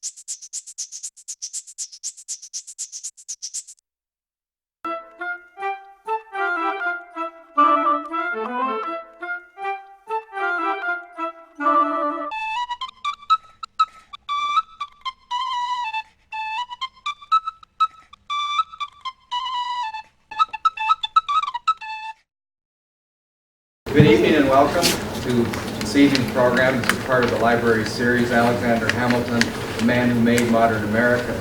Good evening and welcome to this evening's program. This is part of the library series, Alexander Hamilton, the Man Who Made Modern America.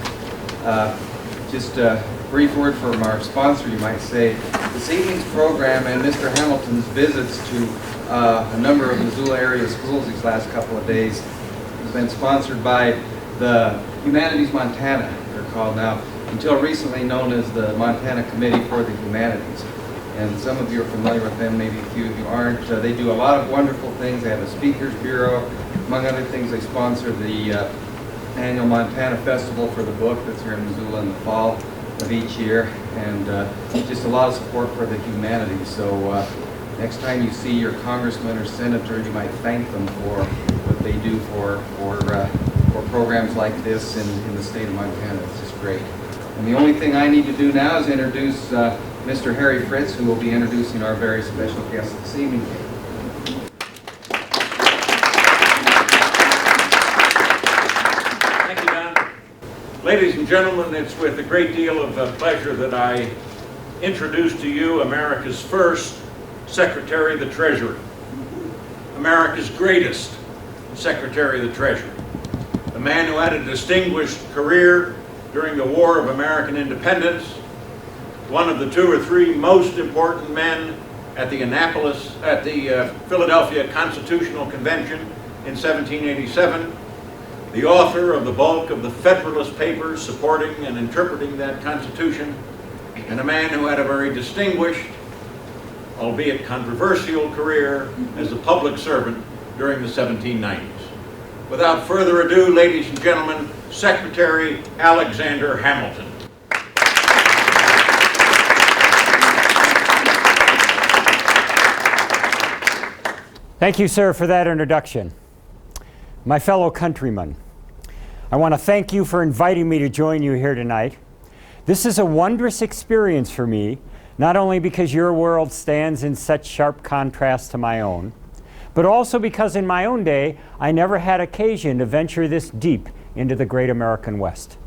Just a brief word from our sponsor, you might say. This evening's program and Mr. Hamilton's visits to a number of Missoula area schools these last couple of days has been sponsored by the Humanities Montana, they're called now, until recently known as the Montana Committee for the Humanities. And some of you are familiar with them, maybe a few of you aren't. They do a lot of wonderful things. They have a speakers bureau. Among other things, they sponsor the annual Montana Festival for the book that's here in Missoula in the fall of each year. And just a lot of support for the humanities. So next time you see your congressman or senator, you might thank them for what they do for programs like this in the state of Montana. It's just great. And the only thing I need to do now is introduce Mr. Harry Fritz, who will be introducing our very special guest this evening. Thank you, Don. Ladies and gentlemen, it's with a great deal of pleasure that I introduce to you America's first Secretary of the Treasury, America's greatest Secretary of the Treasury, a man who had a distinguished career during the War of American Independence, one of the 2 or 3 most important men at the Philadelphia Constitutional Convention in 1787, the author of the bulk of the Federalist Papers supporting and interpreting that Constitution, and a man who had a very distinguished, albeit controversial, career as a public servant during the 1790s. Without further ado, ladies and gentlemen, Secretary Alexander Hamilton. Thank you, sir, for that introduction. My fellow countrymen, I want to thank you for inviting me to join you here tonight. This is a wondrous experience for me, not only because your world stands in such sharp contrast to my own, but also because in my own day, I never had occasion to venture this deep into the great American West.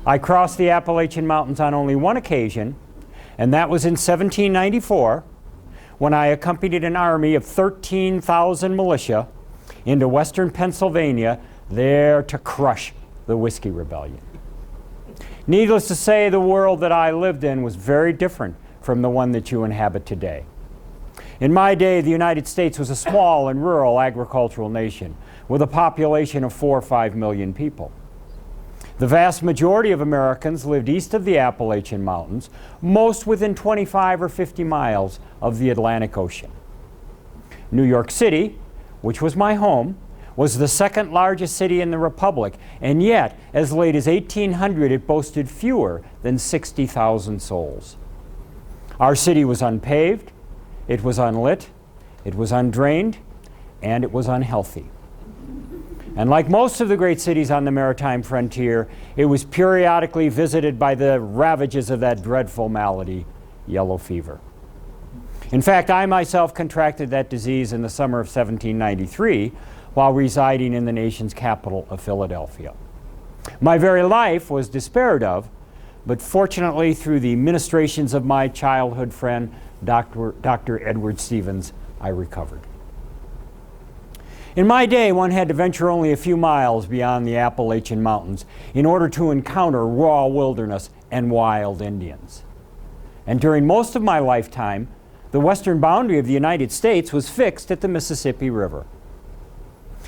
I crossed the Appalachian Mountains on only one occasion, and that was in 1794, when I accompanied an army of 13,000 militia into western Pennsylvania, there to crush the Whiskey Rebellion. Needless to say, the world that I lived in was very different from the one that you inhabit today. In my day, the United States was a small and rural agricultural nation with a population of 4 or 5 million people. The vast majority of Americans lived east of the Appalachian Mountains, most within 25 or 50 miles of the Atlantic Ocean. New York City, which was my home, was the second largest city in the Republic, and yet, as late as 1800, it boasted fewer than 60,000 souls. Our city was unpaved, it was unlit, it was undrained, and it was unhealthy. And like most of the great cities on the maritime frontier, it was periodically visited by the ravages of that dreadful malady, yellow fever. In fact, I myself contracted that disease in the summer of 1793 while residing in the nation's capital of Philadelphia. My very life was despaired of, but fortunately through the ministrations of my childhood friend, Dr. Edward Stevens, I recovered. In my day, one had to venture only a few miles beyond the Appalachian Mountains in order to encounter raw wilderness and wild Indians. And during most of my lifetime, the western boundary of the United States was fixed at the Mississippi River.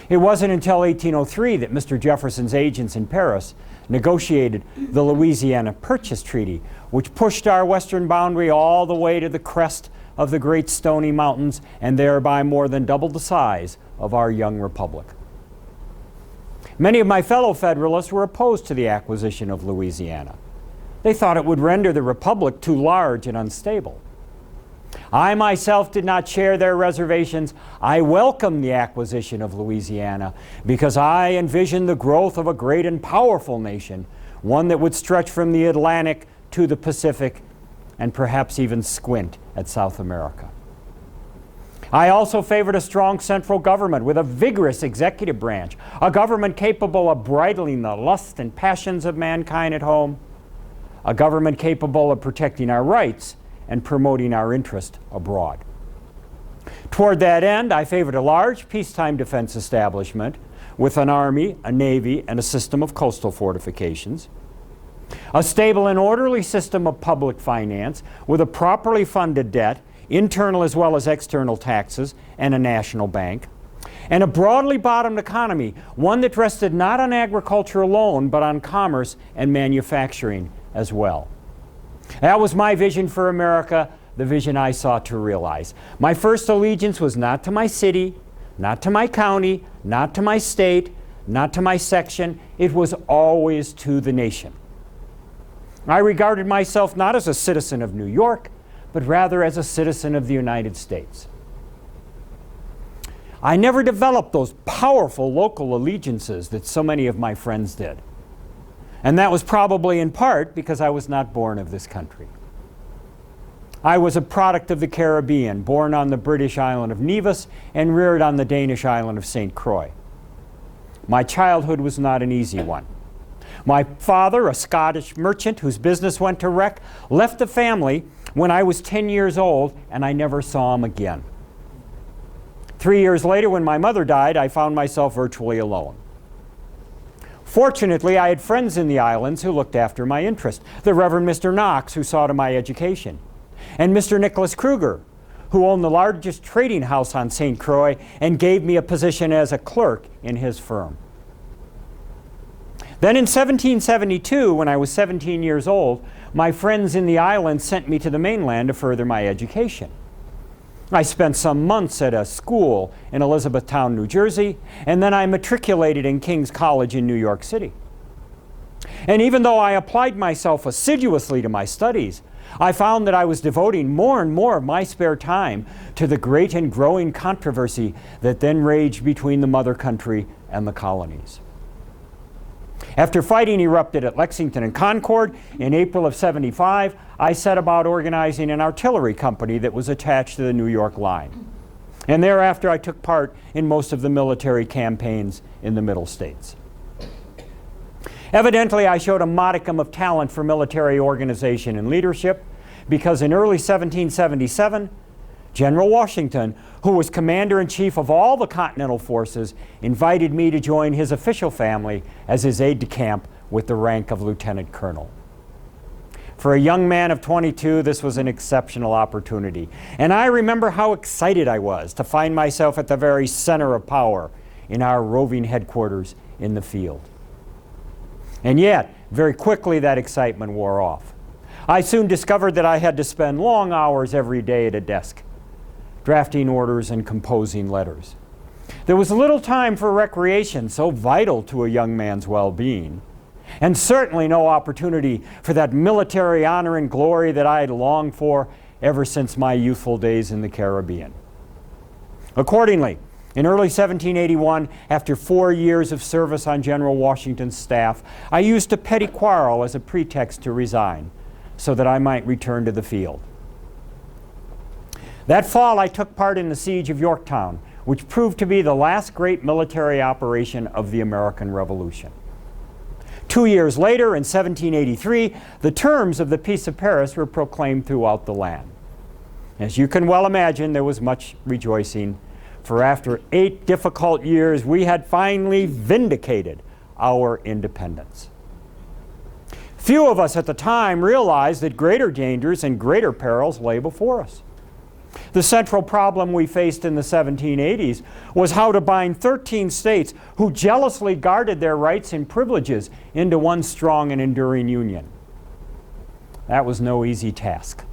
It wasn't until 1803 that Mr. Jefferson's agents in Paris negotiated the Louisiana Purchase Treaty, which pushed our western boundary all the way to the crest of the Great Stony Mountains and thereby more than doubled the size of our young republic. Many of my fellow Federalists were opposed to the acquisition of Louisiana. They thought it would render the republic too large and unstable. I myself did not share their reservations. I welcomed the acquisition of Louisiana because I envisioned the growth of a great and powerful nation, one that would stretch from the Atlantic to the Pacific and perhaps even squint at South America. I also favored a strong central government with a vigorous executive branch, a government capable of bridling the lusts and passions of mankind at home, a government capable of protecting our rights and promoting our interest abroad. Toward that end, I favored a large peacetime defense establishment with an army, a navy, and a system of coastal fortifications, a stable and orderly system of public finance with a properly funded debt, internal as well as external taxes, and a national bank, and a broadly bottomed economy, one that rested not on agriculture alone, but on commerce and manufacturing as well. That was my vision for America, the vision I sought to realize. My first allegiance was not to my city, not to my county, not to my state, not to my section. It was always to the nation. I regarded myself not as a citizen of New York, but rather as a citizen of the United States. I never developed those powerful local allegiances that so many of my friends did. And that was probably in part because I was not born of this country. I was a product of the Caribbean, born on the British island of Nevis and reared on the Danish island of St. Croix. My childhood was not an easy one. My father, a Scottish merchant whose business went to wreck, left the family when I was 10 years old, and I never saw him again. 3 years later, when my mother died, I found myself virtually alone. Fortunately, I had friends in the islands who looked after my interest. The Reverend Mr. Knox, who saw to my education, and Mr. Nicholas Kruger, who owned the largest trading house on St. Croix and gave me a position as a clerk in his firm. Then in 1772, when I was 17 years old, my friends in the islands sent me to the mainland to further my education. I spent some months at a school in Elizabethtown, New Jersey, and then I matriculated in King's College in New York City. And even though I applied myself assiduously to my studies, I found that I was devoting more and more of my spare time to the great and growing controversy that then raged between the mother country and the colonies. After fighting erupted at Lexington and Concord in April of '75, I set about organizing an artillery company that was attached to the New York line. And thereafter I took part in most of the military campaigns in the Middle States. Evidently, I showed a modicum of talent for military organization and leadership because in early 1777, General Washington, who was commander-in-chief of all the Continental forces, invited me to join his official family as his aide-de-camp with the rank of lieutenant colonel. For a young man of 22, this was an exceptional opportunity. And I remember how excited I was to find myself at the very center of power in our roving headquarters in the field. And yet, very quickly that excitement wore off. I soon discovered that I had to spend long hours every day at a desk, drafting orders and composing letters. There was little time for recreation, so vital to a young man's well-being, and certainly no opportunity for that military honor and glory that I had longed for ever since my youthful days in the Caribbean. Accordingly, in early 1781, after 4 years of service on General Washington's staff, I used a petty quarrel as a pretext to resign so that I might return to the field. That fall, I took part in the siege of Yorktown, which proved to be the last great military operation of the American Revolution. 2 years later, in 1783, the terms of the Peace of Paris were proclaimed throughout the land. As you can well imagine, there was much rejoicing, for after 8 difficult years, we had finally vindicated our independence. Few of us at the time realized that greater dangers and greater perils lay before us. The central problem we faced in the 1780s was how to bind 13 states who jealously guarded their rights and privileges into one strong and enduring union. That was no easy task.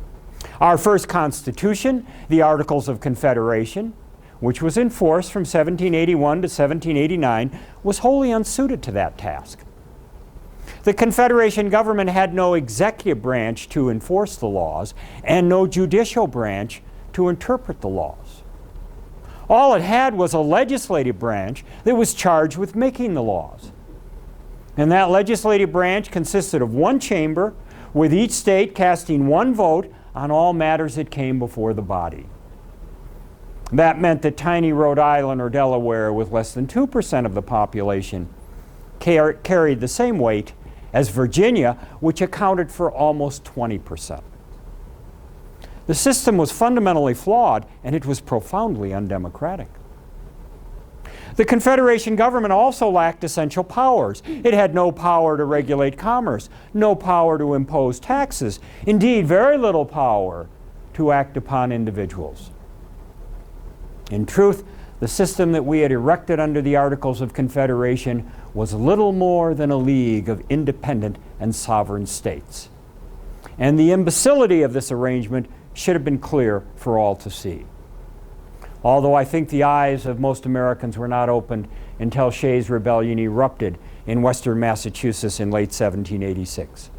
Our first Constitution, the Articles of Confederation, which was in force from 1781 to 1789, was wholly unsuited to that task. The Confederation government had no executive branch to enforce the laws and no judicial branch to interpret the laws. All it had was a legislative branch that was charged with making the laws. And that legislative branch consisted of one chamber, with each state casting one vote on all matters that came before the body. That meant that tiny Rhode Island or Delaware, with less than 2% of the population, carried the same weight as Virginia, which accounted for almost 20%. The system was fundamentally flawed, and it was profoundly undemocratic. The Confederation government also lacked essential powers. It had no power to regulate commerce, no power to impose taxes, indeed, very little power to act upon individuals. In truth, the system that we had erected under the Articles of Confederation was little more than a league of independent and sovereign states. And the imbecility of this arrangement should have been clear for all to see. Although I think the eyes of most Americans were not opened until Shays' Rebellion erupted in western Massachusetts in late 1786.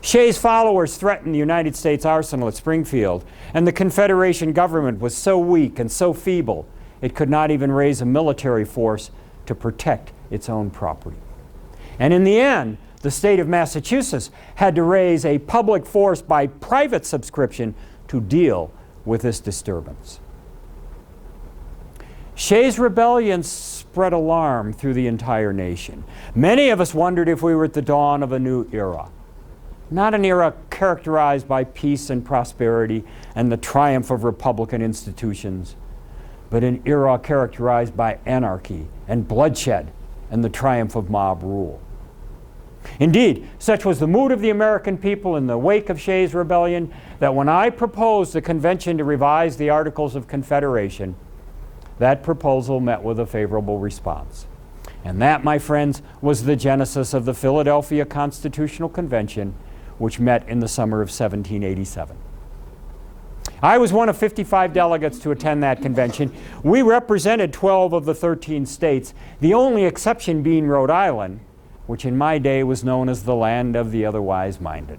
Shays' followers threatened the United States arsenal at Springfield, and the Confederation government was so weak and so feeble it could not even raise a military force to protect its own property. And in the end, the state of Massachusetts had to raise a public force by private subscription to deal with this disturbance. Shays' Rebellion spread alarm through the entire nation. Many of us wondered if we were at the dawn of a new era. Not an era characterized by peace and prosperity and the triumph of Republican institutions, but an era characterized by anarchy and bloodshed and the triumph of mob rule. Indeed, such was the mood of the American people in the wake of Shays' Rebellion that when I proposed the convention to revise the Articles of Confederation, that proposal met with a favorable response. And that, my friends, was the genesis of the Philadelphia Constitutional Convention, which met in the summer of 1787. I was one of 55 delegates to attend that convention. We represented 12 of the 13 states, the only exception being Rhode Island, which in my day was known as the land of the otherwise minded.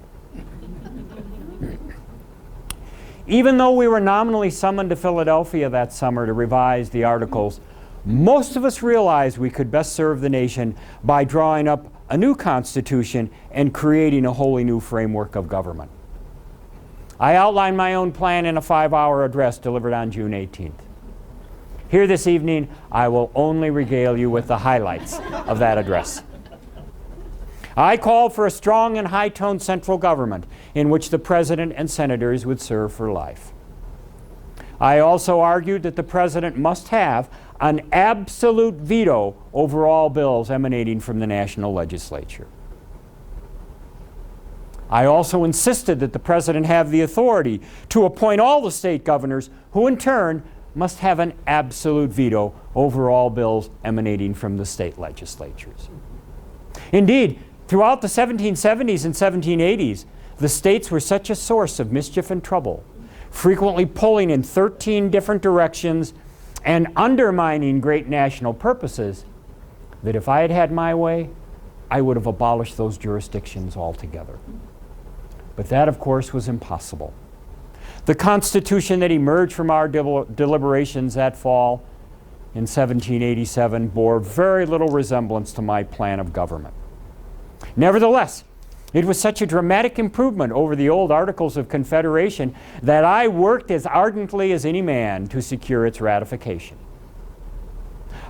Even though we were nominally summoned to Philadelphia that summer to revise the Articles, most of us realized we could best serve the nation by drawing up a new Constitution and creating a wholly new framework of government. I outlined my own plan in a 5-hour address delivered on June 18th. Here this evening, I will only regale you with the highlights of that address. I called for a strong and high-toned central government in which the president and senators would serve for life. I also argued that the president must have an absolute veto over all bills emanating from the national legislature. I also insisted that the president have the authority to appoint all the state governors, who in turn must have an absolute veto over all bills emanating from the state legislatures. Indeed, throughout the 1770s and 1780s, the states were such a source of mischief and trouble, frequently pulling in 13 different directions and undermining great national purposes, that if I had had my way, I would have abolished those jurisdictions altogether. But that, of course, was impossible. The Constitution that emerged from our deliberations that fall in 1787 bore very little resemblance to my plan of government. Nevertheless, it was such a dramatic improvement over the old Articles of Confederation that I worked as ardently as any man to secure its ratification.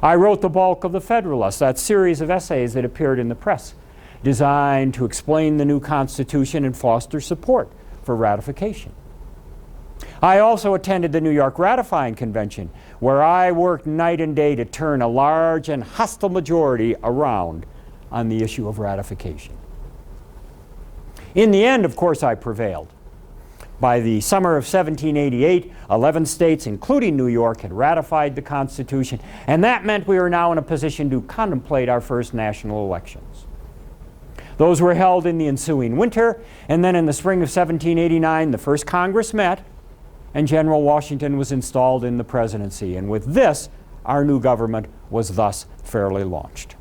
I wrote the bulk of the Federalist, that series of essays that appeared in the press, designed to explain the new Constitution and foster support for ratification. I also attended the New York Ratifying Convention, where I worked night and day to turn a large and hostile majority around on the issue of ratification. In the end, of course, I prevailed. By the summer of 1788, 11 states, including New York, had ratified the Constitution, and that meant we were now in a position to contemplate our first national elections. Those were held in the ensuing winter, and then in the spring of 1789, the first Congress met, and General Washington was installed in the presidency. And with this, our new government was thus fairly launched.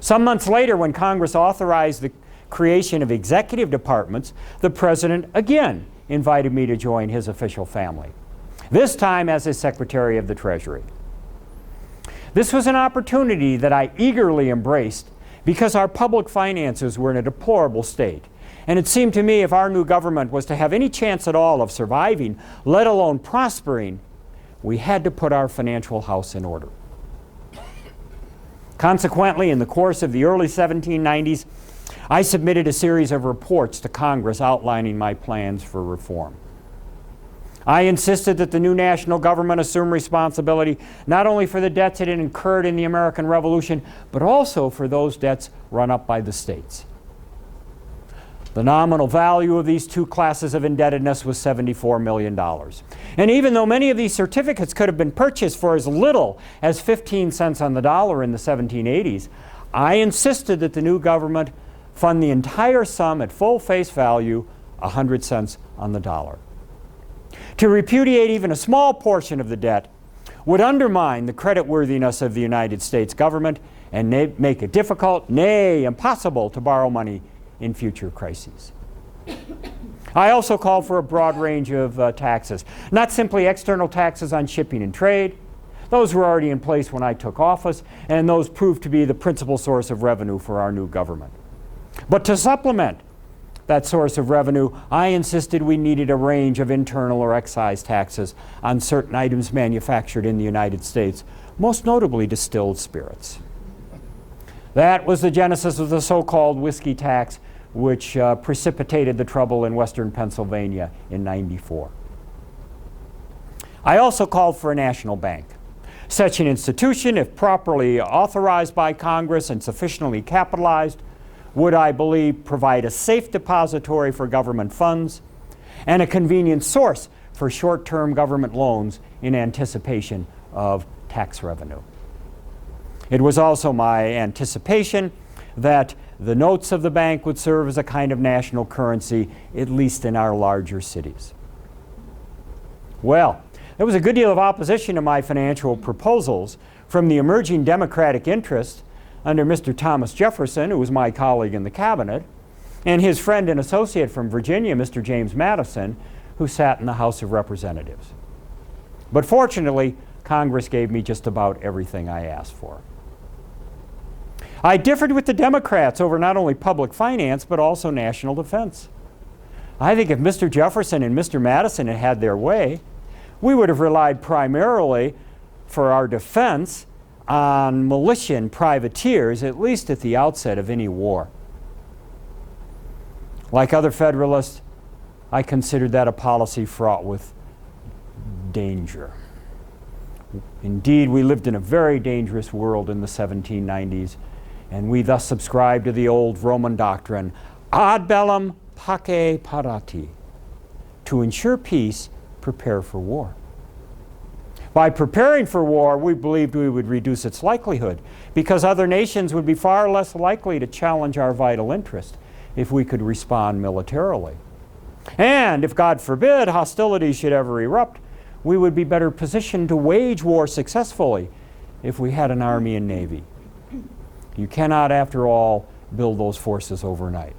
Some months later, when Congress authorized the creation of executive departments, the president again invited me to join his official family, this time as his Secretary of the Treasury. This was an opportunity that I eagerly embraced because our public finances were in a deplorable state. And it seemed to me if our new government was to have any chance at all of surviving, let alone prospering, we had to put our financial house in order. Consequently, in the course of the early 1790s, I submitted a series of reports to Congress outlining my plans for reform. I insisted that the new national government assume responsibility not only for the debts it had incurred in the American Revolution, but also for those debts run up by the states. The nominal value of these two classes of indebtedness was $74 million. And even though many of these certificates could have been purchased for as little as 15 cents on the dollar in the 1780s, I insisted that the new government fund the entire sum at full face value, 100 cents on the dollar. To repudiate even a small portion of the debt would undermine the creditworthiness of the United States government and make it difficult, nay, impossible, to borrow money in future crises. I also called for a broad range of taxes, not simply external taxes on shipping and trade. Those were already in place when I took office, and those proved to be the principal source of revenue for our new government. But to supplement that source of revenue, I insisted we needed a range of internal or excise taxes on certain items manufactured in the United States, most notably distilled spirits. That was the genesis of the so-called whiskey tax, which precipitated the trouble in western Pennsylvania in '94. I also called for a national bank. Such an institution, if properly authorized by Congress and sufficiently capitalized, would, I believe, provide a safe depository for government funds and a convenient source for short-term government loans in anticipation of tax revenue. It was also my anticipation that the notes of the bank would serve as a kind of national currency, at least in our larger cities. Well, there was a good deal of opposition to my financial proposals from the emerging Democratic interest under Mr. Thomas Jefferson, who was my colleague in the cabinet, and his friend and associate from Virginia, Mr. James Madison, who sat in the House of Representatives. But fortunately, Congress gave me just about everything I asked for. I differed with the Democrats over not only public finance, but also national defense. I think if Mr. Jefferson and Mr. Madison had had their way, we would have relied primarily for our defense on militia and privateers, at least at the outset of any war. Like other Federalists, I considered that a policy fraught with danger. Indeed, we lived in a very dangerous world in the 1790s, and we thus subscribed to the old Roman doctrine, ad bellum pace parati. To ensure peace, prepare for war. By preparing for war, we believed we would reduce its likelihood because other nations would be far less likely to challenge our vital interest if we could respond militarily. And if, God forbid, hostilities should ever erupt, we would be better positioned to wage war successfully if we had an army and navy. You cannot, after all, build those forces overnight.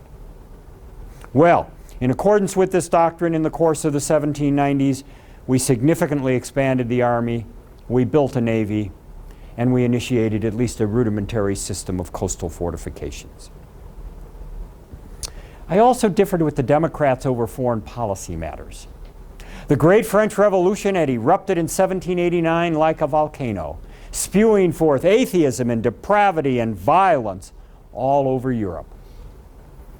Well, in accordance with this doctrine, in the course of the 1790s, we significantly expanded the Army, we built a Navy, and we initiated at least a rudimentary system of coastal fortifications. I also differed with the Democrats over foreign policy matters. The Great French Revolution had erupted in 1789 like a volcano, spewing forth atheism and depravity and violence all over Europe.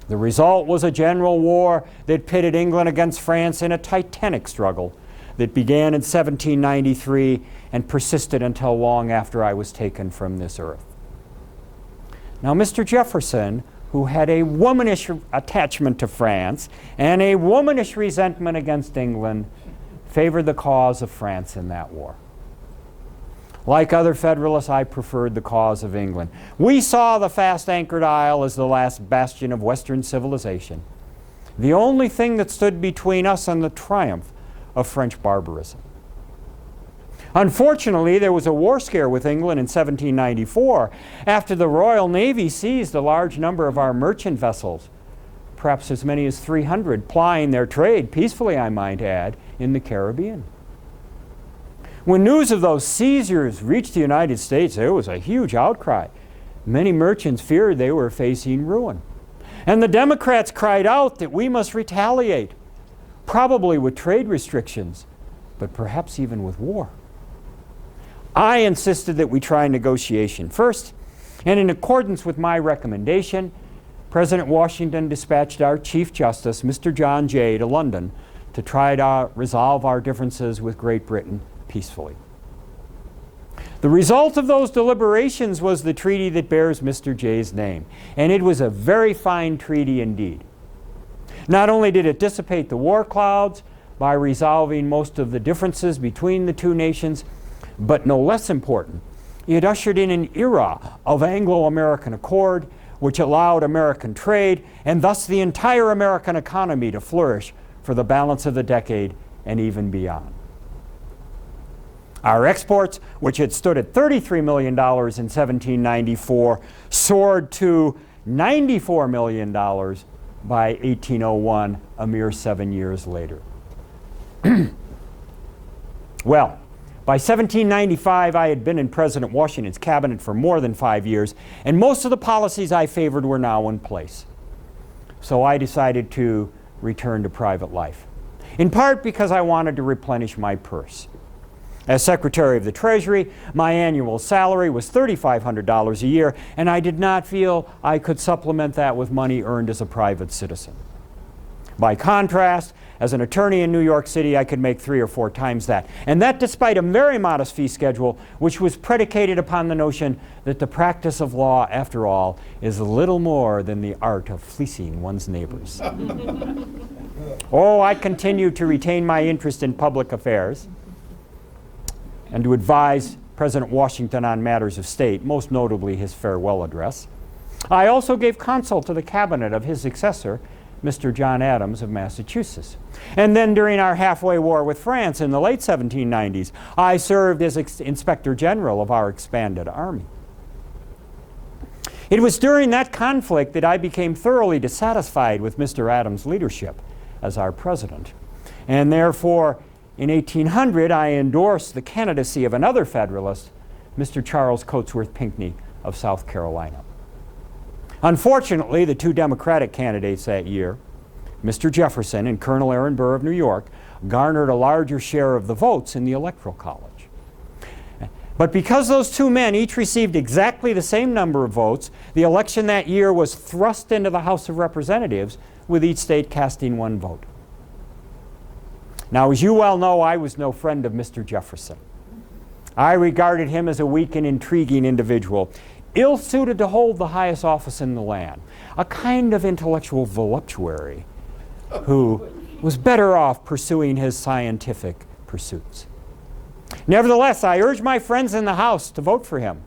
The result was a general war that pitted England against France in a titanic struggle that began in 1793 and persisted until long after I was taken from this earth. Now, Mr. Jefferson, who had a womanish attachment to France and a womanish resentment against England, favored the cause of France in that war. Like other Federalists, I preferred the cause of England. We saw the fast-anchored Isle as the last bastion of Western civilization, the only thing that stood between us and the triumph of French barbarism. Unfortunately, there was a war scare with England in 1794 after the Royal Navy seized a large number of our merchant vessels, perhaps as many as 300, plying their trade, peacefully I might add, in the Caribbean. When news of those seizures reached the United States, there was a huge outcry. Many merchants feared they were facing ruin. And the Democrats cried out that we must retaliate, probably with trade restrictions, but perhaps even with war. I insisted that we try negotiation first, and in accordance with my recommendation, President Washington dispatched our Chief Justice, Mr. John Jay, to London to try to resolve our differences with Great Britain peacefully. The result of those deliberations was the treaty that bears Mr. Jay's name, and it was a very fine treaty indeed. Not only did it dissipate the war clouds by resolving most of the differences between the two nations, but no less important, it ushered in an era of Anglo-American accord, which allowed American trade and thus the entire American economy to flourish for the balance of the decade and even beyond. Our exports, which had stood at $33 million in 1794, soared to $94 million by 1801, a mere 7 years later. Well, by 1795, I had been in President Washington's cabinet for more than 5 years, and most of the policies I favored were now in place. So I decided to return to private life, in part because I wanted to replenish my purse. As Secretary of the Treasury, my annual salary was $3,500 a year, and I did not feel I could supplement that with money earned as a private citizen. By contrast, as an attorney in New York City, I could make 3 or 4 times that. And that despite a very modest fee schedule, which was predicated upon the notion that the practice of law, after all, is little more than the art of fleecing one's neighbors. Oh, I continued to retain my interest in public affairs and to advise President Washington on matters of state, most notably his farewell address. I also gave counsel to the cabinet of his successor, Mr. John Adams of Massachusetts. And then during our halfway war with France in the late 1790s, I served as Inspector General of our expanded army. It was during that conflict that I became thoroughly dissatisfied with Mr. Adams' leadership as our president. And therefore, in 1800, I endorsed the candidacy of another Federalist, Mr. Charles Cotesworth Pinckney of South Carolina. Unfortunately, the 2 Democratic candidates that year, Mr. Jefferson and Colonel Aaron Burr of New York, garnered a larger share of the votes in the Electoral College. But because those 2 men each received exactly the same number of votes, the election that year was thrust into the House of Representatives, with each state casting 1 vote. Now, as you well know, I was no friend of Mr. Jefferson. I regarded him as a weak and intriguing individual, ill-suited to hold the highest office in the land, a kind of intellectual voluptuary who was better off pursuing his scientific pursuits. Nevertheless, I urged my friends in the House to vote for him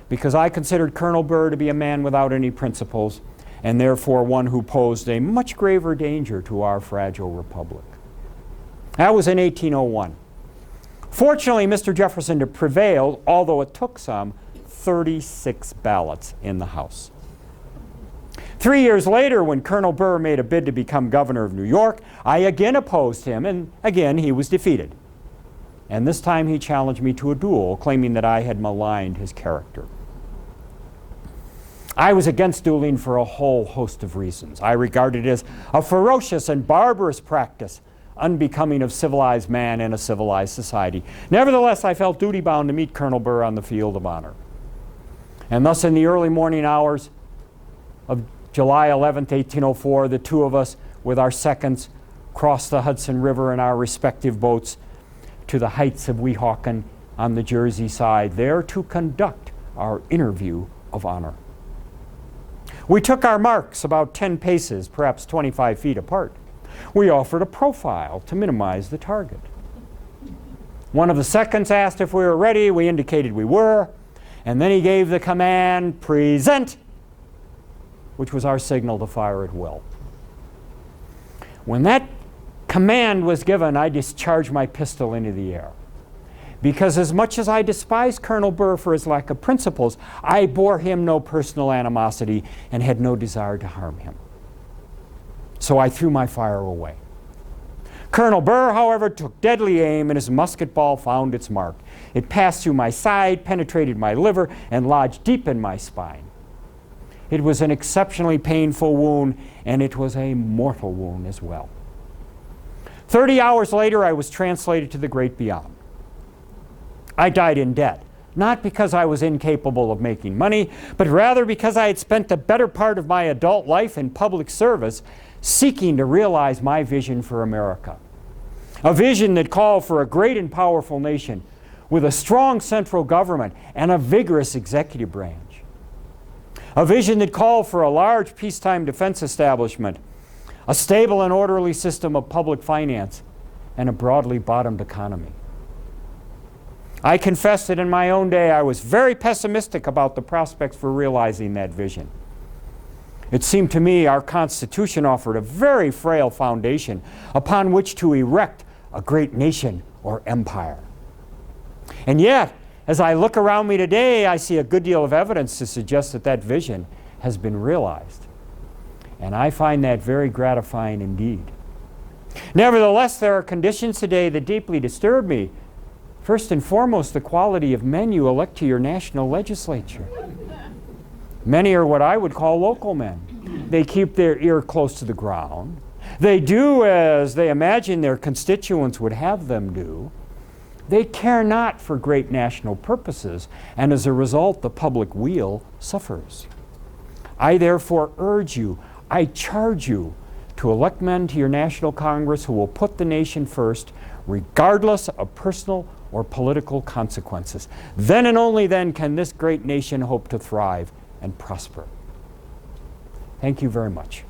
because I considered Colonel Burr to be a man without any principles and therefore one who posed a much graver danger to our fragile republic. That was in 1801. Fortunately, Mr. Jefferson prevailed, although it took some 36 ballots in the House. 3 years later, when Colonel Burr made a bid to become governor of New York, I again opposed him, and again he was defeated. And this time he challenged me to a duel, claiming that I had maligned his character. I was against dueling for a whole host of reasons. I regarded it as a ferocious and barbarous practice, unbecoming of civilized man in a civilized society. Nevertheless, I felt duty-bound to meet Colonel Burr on the field of honor. And thus, in the early morning hours of July 11th, 1804, the 2 of us, with our seconds, crossed the Hudson River in our respective boats to the heights of Weehawken on the Jersey side, there to conduct our interview of honor. We took our marks about 10 paces, perhaps 25 feet apart. We offered a profile to minimize the target. One of the seconds asked if we were ready. We indicated we were. And then he gave the command, "Present," which was our signal to fire at will. When that command was given, I discharged my pistol into the air. Because as much as I despised Colonel Burr for his lack of principles, I bore him no personal animosity and had no desire to harm him. so I threw my fire away. Colonel Burr, however, took deadly aim, and his musket ball found its mark. It passed through my side, penetrated my liver, and lodged deep in my spine. It was an exceptionally painful wound, and it was a mortal wound as well. 30 hours later, I was translated to the great beyond. I died in debt, not because I was incapable of making money, but rather because I had spent the better part of my adult life in public service seeking to realize my vision for America. A vision that called for a great and powerful nation with a strong central government and a vigorous executive branch. A vision that called for a large peacetime defense establishment, a stable and orderly system of public finance, and a broadly bottomed economy. I confess that in my own day I was very pessimistic about the prospects for realizing that vision. It seemed to me our Constitution offered a very frail foundation upon which to erect a great nation or empire. And yet, as I look around me today, I see a good deal of evidence to suggest that that vision has been realized. And I find that very gratifying indeed. Nevertheless, there are conditions today that deeply disturb me. First and foremost, the quality of men you elect to your national legislature. Many are what I would call local men. They keep their ear close to the ground. They do as they imagine their constituents would have them do. They care not for great national purposes, and as a result, the public weal suffers. I therefore urge you, I charge you to elect men to your national Congress who will put the nation first, regardless of personal or political consequences. Then and only then can this great nation hope to thrive and prosper. Thank you very much.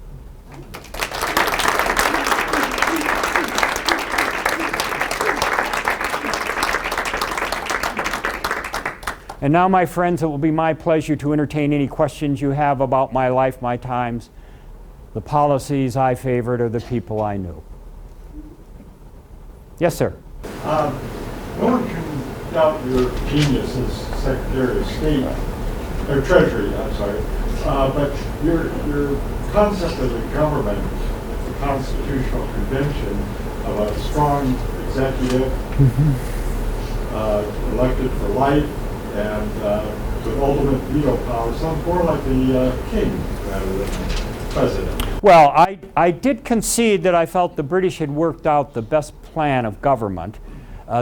And now, my friends, it will be my pleasure to entertain any questions you have about my life, my times, the policies I favored, or the people I knew. Yes, sir. No one can doubt your genius as Secretary of State, or Treasury, I'm sorry. But your concept of the government, the Constitutional Convention, of a strong executive, elected for life, and with ultimate veto power, sounds more like the king rather than the president. Well, I did concede that I felt the British had worked out the best plan of government.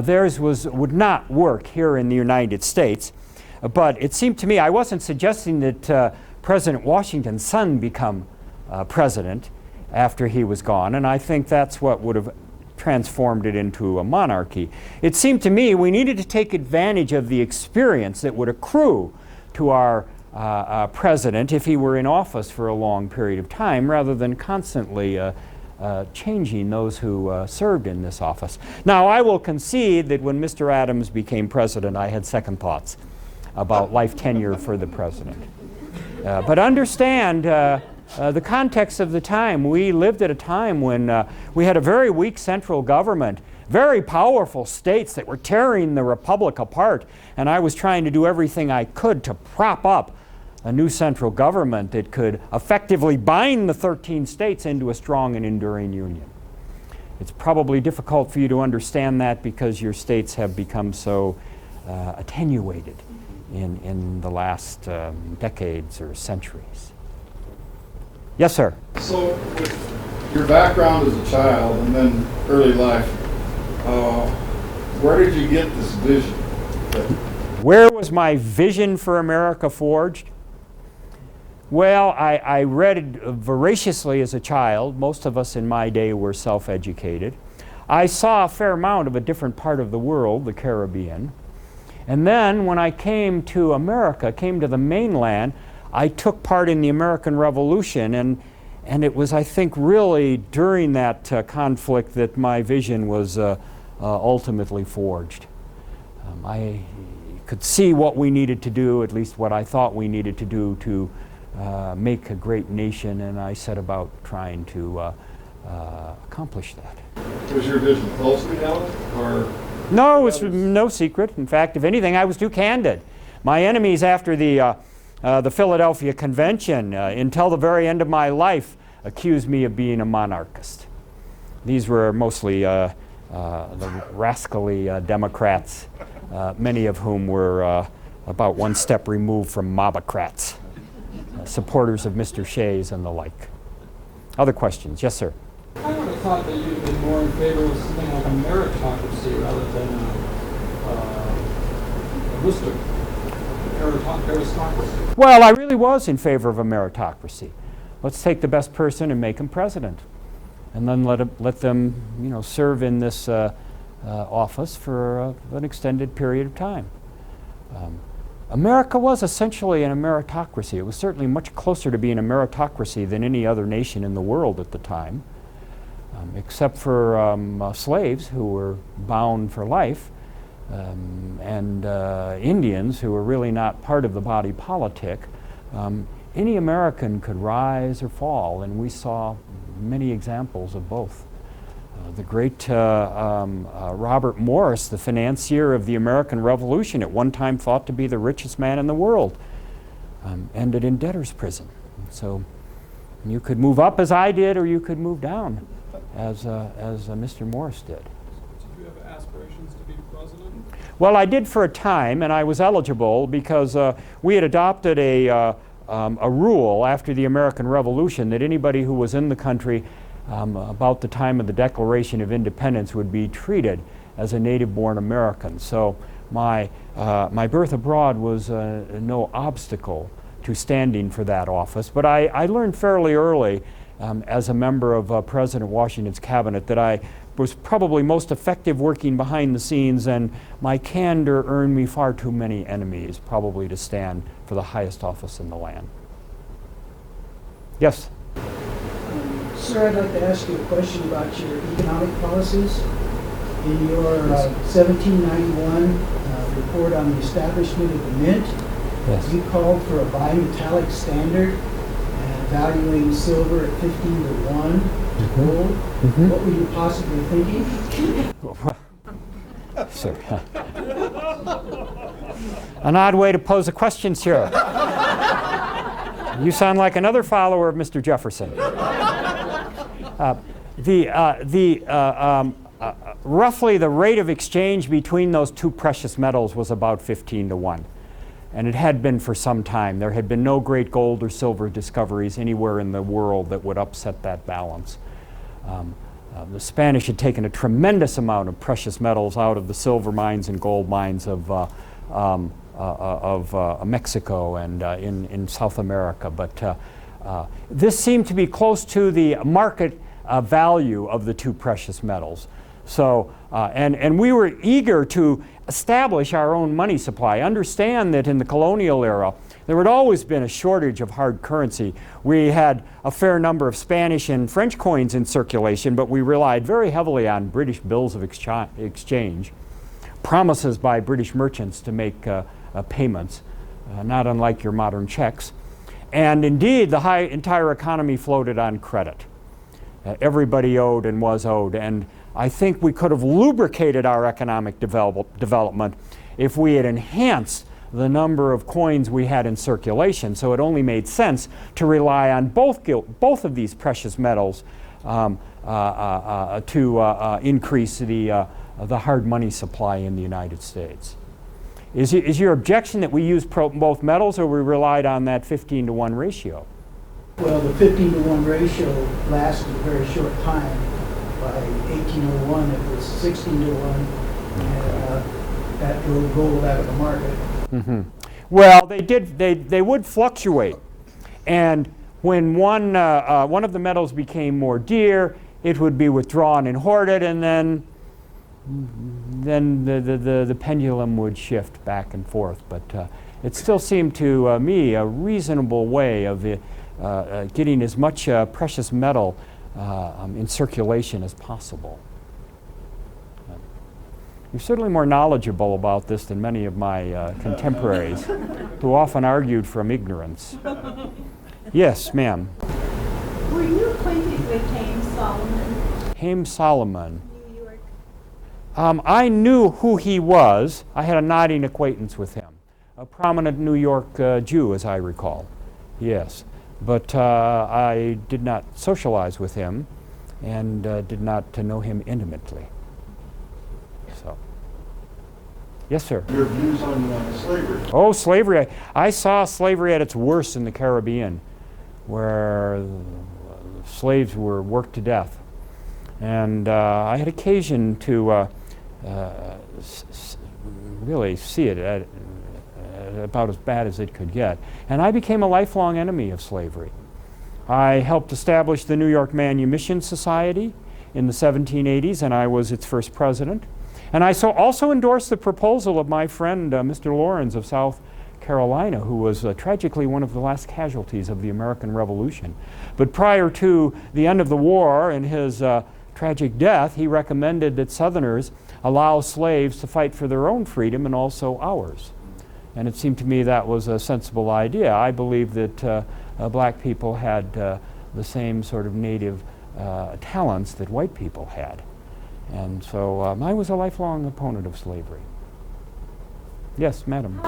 Theirs would not work here in the United States. But it seemed to me, I wasn't suggesting that President Washington's son become president after he was gone, and I think that's what would have transformed it into a monarchy. It seemed to me we needed to take advantage of the experience that would accrue to our president if he were in office for a long period of time, rather than constantly changing those who served in this office. Now, I will concede that when Mr. Adams became president, I had second thoughts about life tenure for the president. But understand the context of the time. We lived at a time when we had a very weak central government, very powerful states that were tearing the republic apart, and I was trying to do everything I could to prop up a new central government that could effectively bind the 13 states into a strong and enduring union. It's probably difficult for you to understand that because your states have become so attenuated in the last decades or centuries. Yes, sir. So, with your background as a child and then early life, where did you get this vision? Where was my vision for America forged? Well, I read voraciously as a child. Most of us in my day were self-educated. I saw a fair amount of a different part of the world, the Caribbean. And then when I came to America, came to the mainland, I took part in the American Revolution, and it was, I think, really during that conflict that my vision was ultimately forged. I could see what we needed to do, at least what I thought we needed to do to make a great nation, and I set about trying to accomplish that. Was your vision closely held, or? No, it was no secret. In fact, if anything, I was too candid. My enemies after the Philadelphia Convention, until the very end of my life, accused me of being a monarchist. These were mostly the rascally Democrats, many of whom were about one step removed from mobocrats, supporters of Mr. Shays and the like. Other questions? Yes, sir. I would have thought that you'd been more in favor of something like a meritocracy rather than aristocracy. Well, I really was in favor of a meritocracy. Let's take the best person and make him president, and then let them, serve in this office for an extended period of time. America was essentially a meritocracy. It was certainly much closer to being a meritocracy than any other nation in the world at the time, except for slaves who were bound for life, and Indians who were really not part of the body politic. Any American could rise or fall, and we saw many examples of both. The great Robert Morris, the financier of the American Revolution, at one time thought to be the richest man in the world, ended in debtor's prison. So you could move up as I did, or you could move down as Mr. Morris did. Did you have aspirations to be president? Well, I did for a time, and I was eligible because we had adopted a rule after the American Revolution that anybody who was in the country about the time of the Declaration of Independence would be treated as a native-born American. So my birth abroad was no obstacle to standing for that office. But I learned fairly early as a member of President Washington's cabinet that I was probably most effective working behind the scenes, and my candor earned me far too many enemies probably to stand for the highest office in the land. Yes? Sir, I'd like to ask you a question about your economic policies. In your 1791 report on the establishment of the mint, Yes. you called for a bimetallic standard valuing silver at 15 to 1 to gold. What were you possibly thinking? Sir. An odd way to pose a question, sir. You sound like another follower of Mr. Jefferson. Roughly the rate of exchange between those two precious metals was about 15 to 1. And it had been for some time. There had been no great gold or silver discoveries anywhere in the world that would upset that balance. The Spanish had taken a tremendous amount of precious metals out of the silver mines and gold mines of Mexico and in South America. But this seemed to be close to the market value of the two precious metals. So, and we were eager to establish our own money supply. Understand that in the colonial era, there had always been a shortage of hard currency. We had a fair number of Spanish and French coins in circulation, but we relied very heavily on British bills of exchange, promises by British merchants to make payments, not unlike your modern checks. And indeed, the entire economy floated on credit. Everybody owed and was owed, and I think we could have lubricated our economic development if we had enhanced the number of coins we had in circulation. So it only made sense to rely on both of these precious metals to increase the hard money supply in the United States. Is your objection that we used both metals, or we relied on that 15 to 1 ratio? Well, the 15 to 1 ratio lasted a very short time. By 1801, it was 16 to 1, and that drove gold out of the market. Mm-hmm. Well, they would fluctuate, and when one of the metals became more dear, it would be withdrawn and hoarded, and then the pendulum would shift back and forth. But it still seemed to me a reasonable way of getting as much precious metal in circulation as possible. You're certainly more knowledgeable about this than many of my contemporaries, who often argued from ignorance. Yes, ma'am. Were you acquainted with Haym Solomon? Haym Solomon. New York. I knew who he was. I had a nodding acquaintance with him. A prominent New York Jew, as I recall. Yes. but I did not socialize with him and did not know him intimately. So, yes, sir. Your views on slavery? Oh, slavery. I saw slavery at its worst in the Caribbean, where slaves were worked to death. And I had occasion to really see it at about as bad as it could get. And I became a lifelong enemy of slavery. I helped establish the New York Manumission Society in the 1780s, and I was its first president. And I also endorsed the proposal of my friend, Mr. Lawrence of South Carolina, who was tragically one of the last casualties of the American Revolution. But prior to the end of the war and his tragic death, he recommended that Southerners allow slaves to fight for their own freedom and also ours. And it seemed to me that was a sensible idea. I believe that black people had the same sort of native talents that white people had. And so I was a lifelong opponent of slavery. Yes, madam.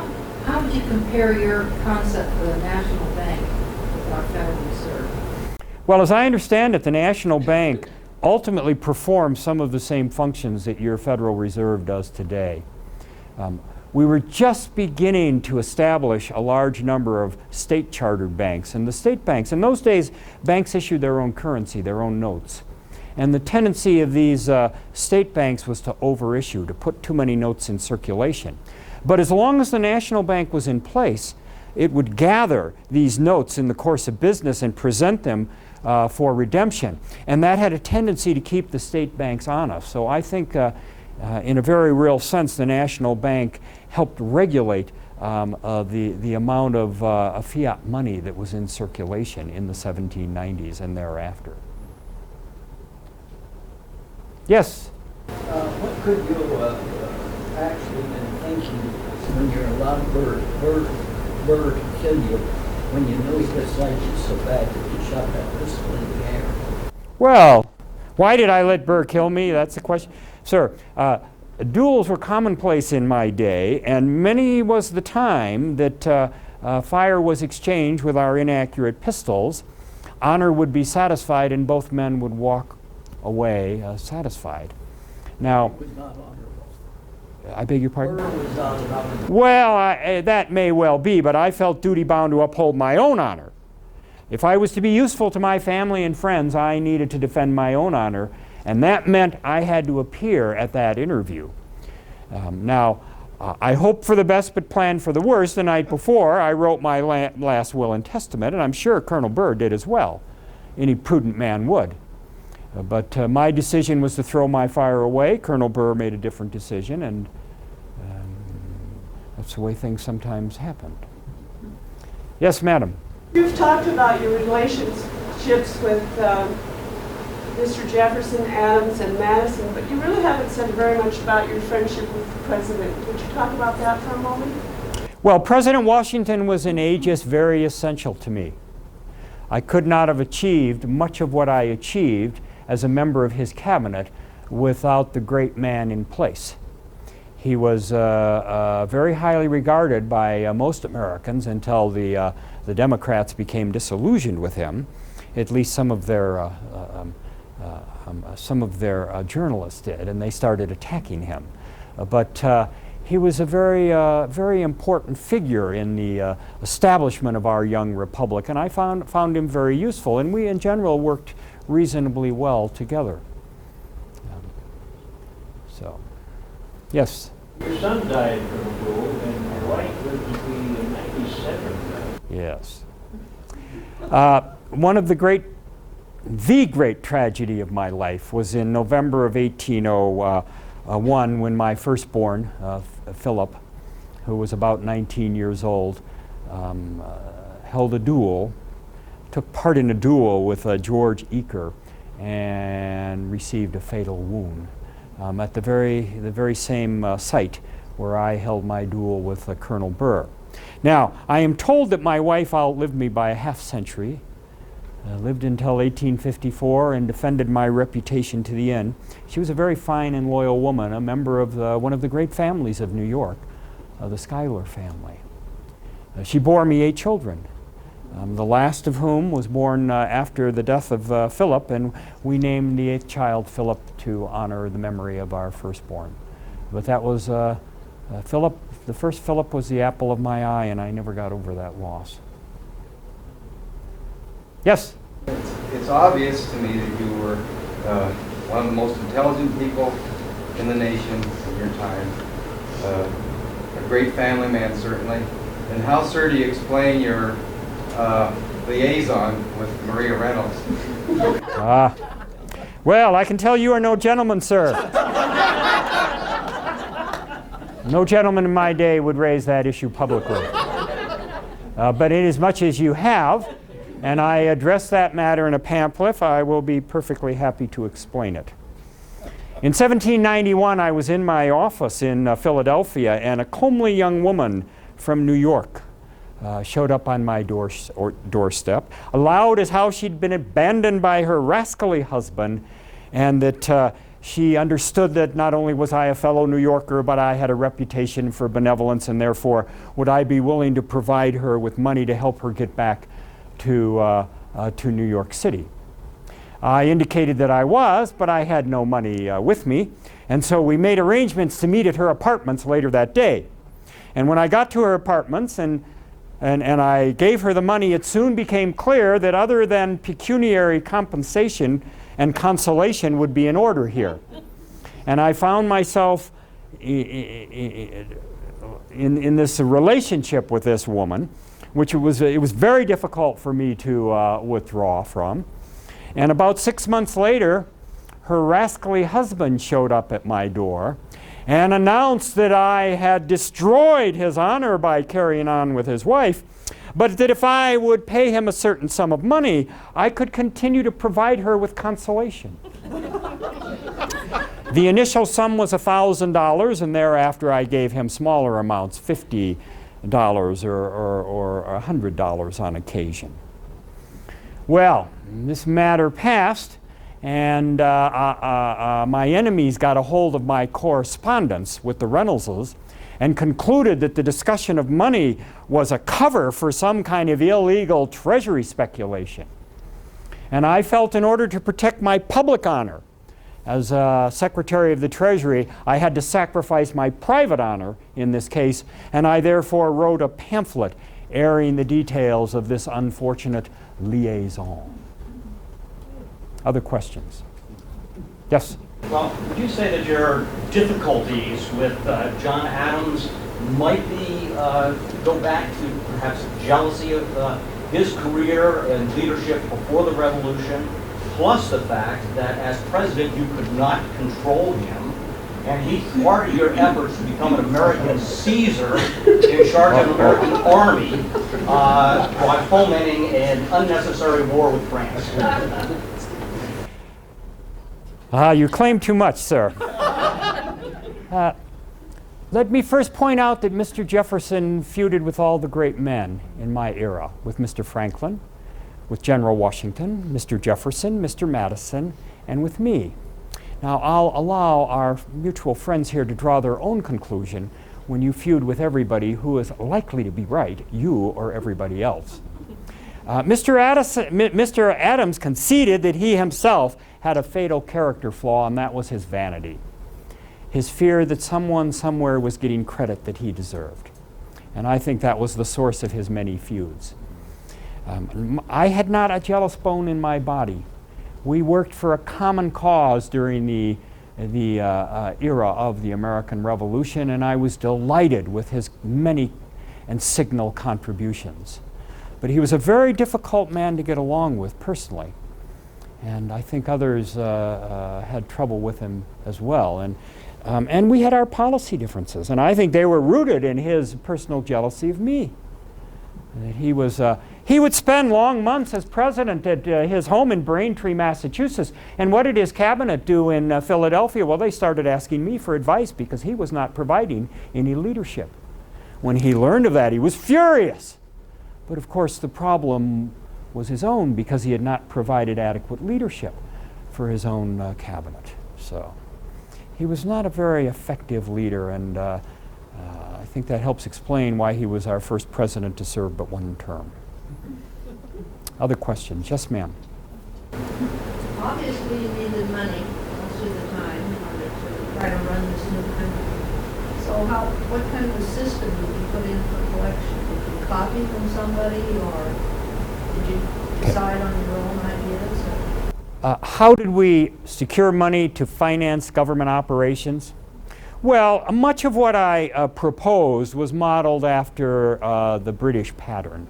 How would you compare your concept for the National Bank with our Federal Reserve? Well, as I understand it, the National Bank ultimately performs some of the same functions that your Federal Reserve does today. We were just beginning to establish a large number of state-chartered banks. And the state banks, in those days, banks issued their own currency, their own notes. And the tendency of these state banks was to overissue, to put too many notes in circulation. But as long as the National Bank was in place, it would gather these notes in the course of business and present them for redemption. And that had a tendency to keep the state banks honest. So I think in a very real sense, the National Bank helped regulate the amount of fiat money that was in circulation in the 1790s and thereafter. Yes? What could you actually been thinking when you're allowed bird to kill you when you know he dislikes you so bad that you shot that pistol in the air? Well, why did I let Burr kill me? That's the question. Sir, duels were commonplace in my day, and many was the time that fire was exchanged with our inaccurate pistols. Honor would be satisfied, and both men would walk away satisfied. Now, It was not honorable. I beg your pardon? Burr was not honorable. Well, that may well be, but I felt duty-bound to uphold my own honor. If I was to be useful to my family and friends, I needed to defend my own honor, and that meant I had to appear at that interview. I hoped for the best but planned for the worst. The night before, I wrote my last will and testament, and I'm sure Colonel Burr did as well. Any prudent man would. But my decision was to throw my fire away. Colonel Burr made a different decision, and that's the way things sometimes happened. Yes, madam. You've talked about your relationships with Mr. Jefferson, Adams, and Madison, but you really haven't said very much about your friendship with the president. Would you talk about that for a moment? Well, President Washington was an ageist very essential to me. I could not have achieved much of what I achieved as a member of his cabinet without the great man in place. He was very highly regarded by most Americans until the Democrats became disillusioned with him. At least some of their journalists did, and they started attacking him. But he was a very important figure in the establishment of our young republic, and I found him very useful, and we in general worked reasonably well together. So, yes? Your son died from a duel, and your wife lived to be 97. Yes. One of the great tragedy of my life was in November of 1801 when my firstborn, Philip, who was about 19 years old, took part in a duel with George Eaker and received a fatal wound at the very same site where I held my duel with Colonel Burr. Now, I am told that my wife outlived me by a half-century, lived until 1854 and defended my reputation to the end. She was a very fine and loyal woman, a member of one of the great families of New York, the Schuyler family. She bore me 8 children, the last of whom was born after the death of Philip, and we named the 8th child Philip to honor the memory of our firstborn. But that was Philip. The first Philip was the apple of my eye, and I never got over that loss. Yes? It's obvious to me that you were one of the most intelligent people in the nation in your time. A great family man, certainly. And how, sir, do you explain your liaison with Maria Reynolds? Well, I can tell you are no gentleman, sir. No gentleman in my day would raise that issue publicly. But inasmuch as you have, and I address that matter in a pamphlet, I will be perfectly happy to explain it. In 1791, I was in my office in Philadelphia, and a comely young woman from New York showed up on my doorstep, loud as how she'd been abandoned by her rascally husband, and that she understood that not only was I a fellow New Yorker, but I had a reputation for benevolence, and therefore would I be willing to provide her with money to help her get back to New York City. I indicated that I was, but I had no money with me, and so we made arrangements to meet at her apartments later that day. And when I got to her apartments and I gave her the money, it soon became clear that other than pecuniary compensation and consolation would be in order here. And I found myself in this relationship with this woman, which it was very difficult for me to withdraw from. And about 6 months later, her rascally husband showed up at my door and announced that I had destroyed his honor by carrying on with his wife, but that if I would pay him a certain sum of money, I could continue to provide her with consolation. The initial sum was $1,000, and thereafter I gave him smaller amounts, $50 or $100 on occasion. Well, this matter passed, and my enemies got a hold of my correspondence with the Reynoldses and concluded that the discussion of money was a cover for some kind of illegal treasury speculation. And I felt in order to protect my public honor as Secretary of the Treasury, I had to sacrifice my private honor in this case, and I therefore wrote a pamphlet airing the details of this unfortunate liaison. Other questions? Yes? Well, would you say that your difficulties with John Adams might be go back to perhaps jealousy of his career and leadership before the revolution, plus the fact that as president you could not control him, and he thwarted your efforts to become an American Caesar in charge of an American army while fomenting an unnecessary war with France? You claim too much, sir. Let me first point out that Mr. Jefferson feuded with all the great men in my era, with Mr. Franklin, with General Washington, Mr. Jefferson, Mr. Madison, and with me. Now, I'll allow our mutual friends here to draw their own conclusion when you feud with everybody who is likely to be right, you or everybody else. Mr. Adams conceded that he himself had a fatal character flaw, and that was his vanity. His fear that someone somewhere was getting credit that he deserved. And I think that was the source of his many feuds. I had not a jealous bone in my body. We worked for a common cause during the era of the American Revolution, and I was delighted with his many and signal contributions. But he was a very difficult man to get along with personally, and I think others had trouble with him as well. And we had our policy differences, and I think they were rooted in his personal jealousy of me. That he would spend long months as president at his home in Braintree, Massachusetts. And what did his cabinet do in Philadelphia? Well, they started asking me for advice because he was not providing any leadership. When he learned of that, he was furious. But of course, the problem was his own because he had not provided adequate leadership for his own cabinet. So he was not a very effective leader, and I think that helps explain why he was our first president to serve but one term. Other questions? Yes, ma'am. Obviously, you needed money most of the time in order to try to run this new country. So what kind of a system did you put in for collection? Did you copy from somebody, or did you decide on your own ideas? How did we secure money to finance government operations? Well, much of what I proposed was modeled after the British pattern.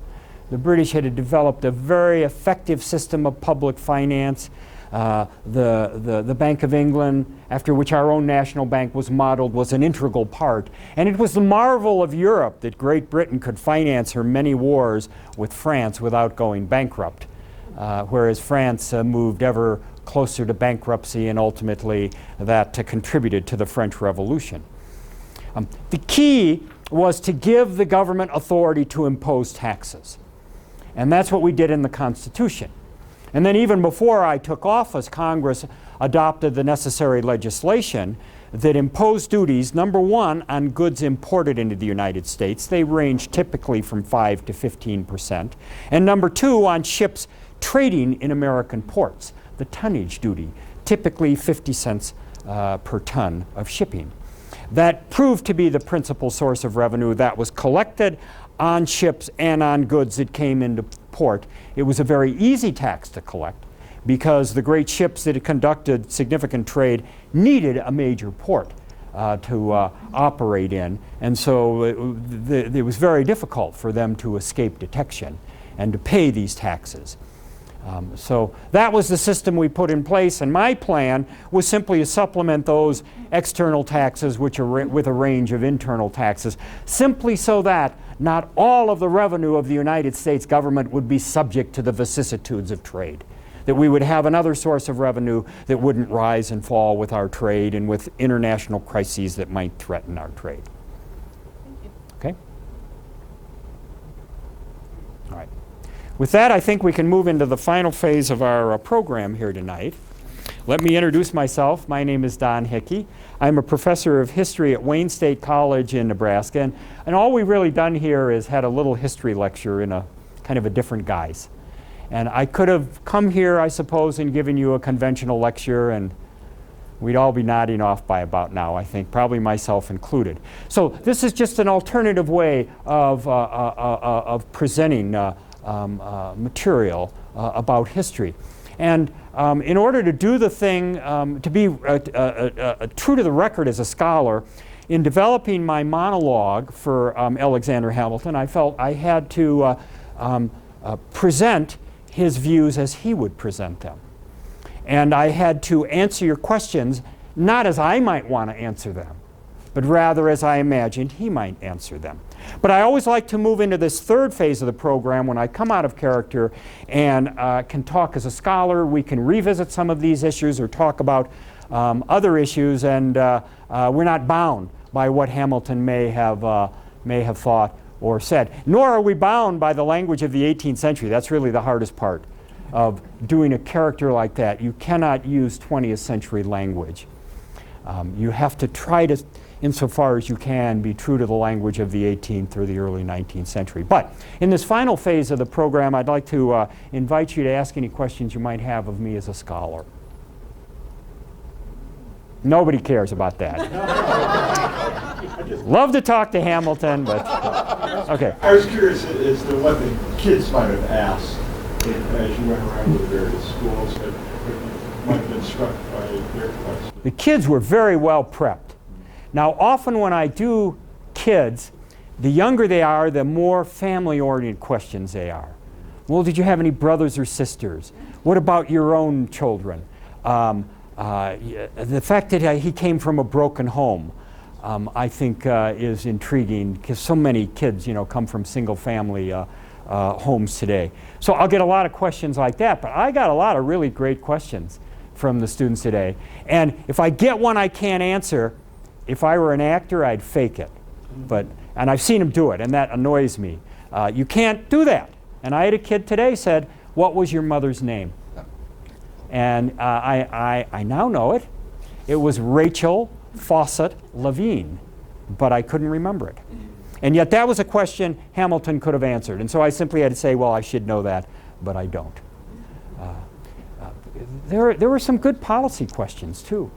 The British had developed a very effective system of public finance. The Bank of England, after which our own national bank was modeled, was an integral part. And it was the marvel of Europe that Great Britain could finance her many wars with France without going bankrupt, whereas France moved ever closer to bankruptcy, and ultimately that contributed to the French Revolution. The key was to give the government authority to impose taxes. And that's what we did in the Constitution. And then even before I took office, Congress adopted the necessary legislation that imposed duties, number one, on goods imported into the United States. They range typically from 5 to 15%. And number two, on ships trading in American ports, the tonnage duty, typically 50 cents per ton of shipping. That proved to be the principal source of revenue that was collected on ships and on goods that came into port. It was a very easy tax to collect because the great ships that had conducted significant trade needed a major port to operate in, and so it was very difficult for them to escape detection and to pay these taxes. So that was the system we put in place, and my plan was simply to supplement those external taxes with a range of internal taxes, simply so that not all of the revenue of the United States government would be subject to the vicissitudes of trade, that we would have another source of revenue that wouldn't rise and fall with our trade and with international crises that might threaten our trade. Okay? All right. With that, I think we can move into the final phase of our program here tonight. Let me introduce myself. My name is Don Hickey. I'm a professor of history at Wayne State College in Nebraska, and all we've really done here is had a little history lecture in a kind of a different guise. And I could have come here, I suppose, and given you a conventional lecture, and we'd all be nodding off by about now, I think, probably myself included. So this is just an alternative way of presenting material about history. And in order to do the thing, to be true to the record as a scholar, in developing my monologue for Alexander Hamilton, I felt I had to present his views as he would present them. And I had to answer your questions not as I might want to answer them, but rather as I imagined he might answer them. But I always like to move into this third phase of the program when I come out of character and can talk as a scholar. We can revisit some of these issues or talk about other issues, and we're not bound by what Hamilton may have thought or said. Nor are we bound by the language of the 18th century. That's really the hardest part of doing a character like that. You cannot use 20th century language. You have to try to, insofar as you can, be true to the language of the 18th or the early 19th century. But in this final phase of the program, I'd like to invite you to ask any questions you might have of me as a scholar. Nobody cares about that. Love to talk to Hamilton, but okay. I was curious as to what the kids might have asked as you went around to the various schools that might have been struck by their questions. The kids were very well prepped. Now, often when I do kids, the younger they are, the more family-oriented questions they are. Well, did you have any brothers or sisters? What about your own children? The fact that he came from a broken home, I think is intriguing, because so many kids, come from single-family homes today. So I'll get a lot of questions like that, but I got a lot of really great questions from the students today. And if I get one I can't answer, if I were an actor, I'd fake it. And I've seen them do it, and that annoys me. You can't do that. And I had a kid today said, "What was your mother's name?" And I now know it. It was Rachel Fawcett Levine, but I couldn't remember it. And yet that was a question Hamilton could have answered. And so I simply had to say, well, I should know that but I don't. There were some good policy questions too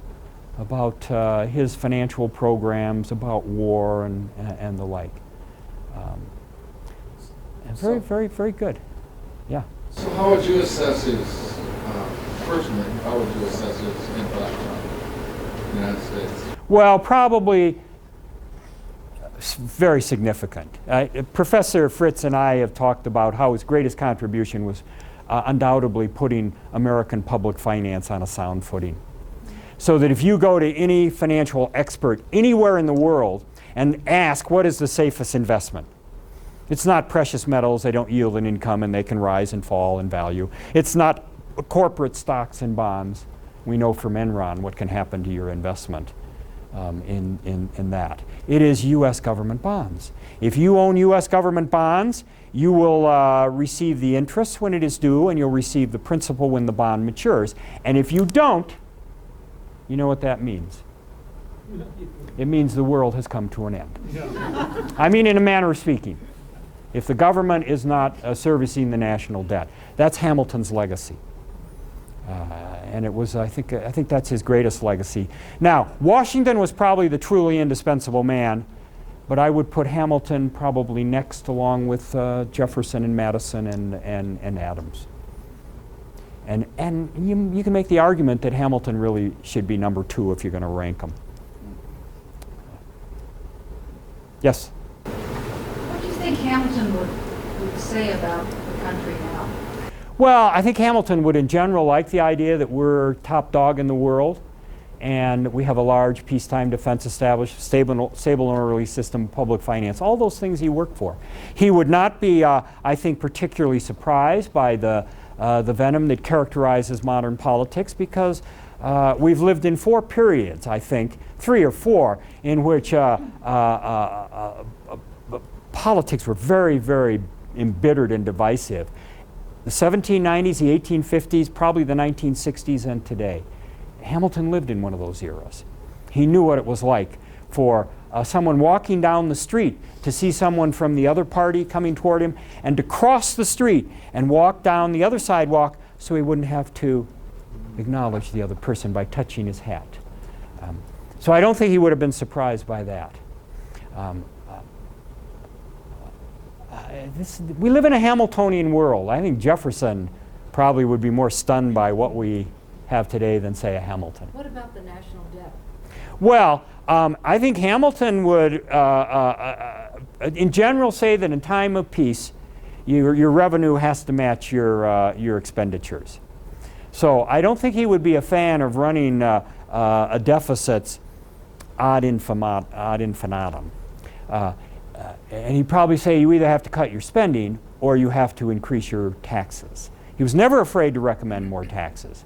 about his financial programs, about war and the like. And very good. Yeah. So how would you assess his, personally, how would you assess his impact on the United States? Well, probably very significant. Professor Fritz and I have talked about how his greatest contribution was undoubtedly putting American public finance on a sound footing. So that if you go to any financial expert anywhere in the world and ask what is the safest investment, it's not precious metals, they don't yield an income and they can rise and fall in value. It's not corporate stocks and bonds. We know from Enron what can happen to your investment in that. It is U.S. government bonds. If you own U.S. government bonds, you will receive the interest when it is due and you'll receive the principal when the bond matures. And if you don't, you know what that means? It means the world has come to an end. I mean, in a manner of speaking. If the government is not servicing the national debt. That's Hamilton's legacy. And it was, I think that's his greatest legacy. Now, Washington was probably the truly indispensable man, but I would put Hamilton probably next along with Jefferson and Madison and Adams. And you can make the argument that Hamilton really should be number 2 if you're going to rank them. Yes? What do you think Hamilton would say about the country now? Well, I think Hamilton would in general like the idea that we're top dog in the world and we have a large peacetime defense established, stable and orderly system of public finance, all those things he worked for. He would not be, I think, particularly surprised by the venom that characterizes modern politics because we've lived in 4 periods, I think, 3 or 4, in which politics were very, very embittered and divisive. The 1790s, the 1850s, probably the 1960s, and today. Hamilton lived in one of those eras. He knew what it was like for someone walking down the street to see someone from the other party coming toward him and to cross the street and walk down the other sidewalk so he wouldn't have to acknowledge the other person by touching his hat. So I don't think he would have been surprised by that. We live in a Hamiltonian world. I think Jefferson probably would be more stunned by what we have today than, say, a Hamilton. What about the national debt? Well, I think Hamilton would, in general, say that in time of peace, your revenue has to match your expenditures. So I don't think he would be a fan of running a deficits ad infinitum. And he'd probably say you either have to cut your spending or you have to increase your taxes. He was never afraid to recommend more taxes.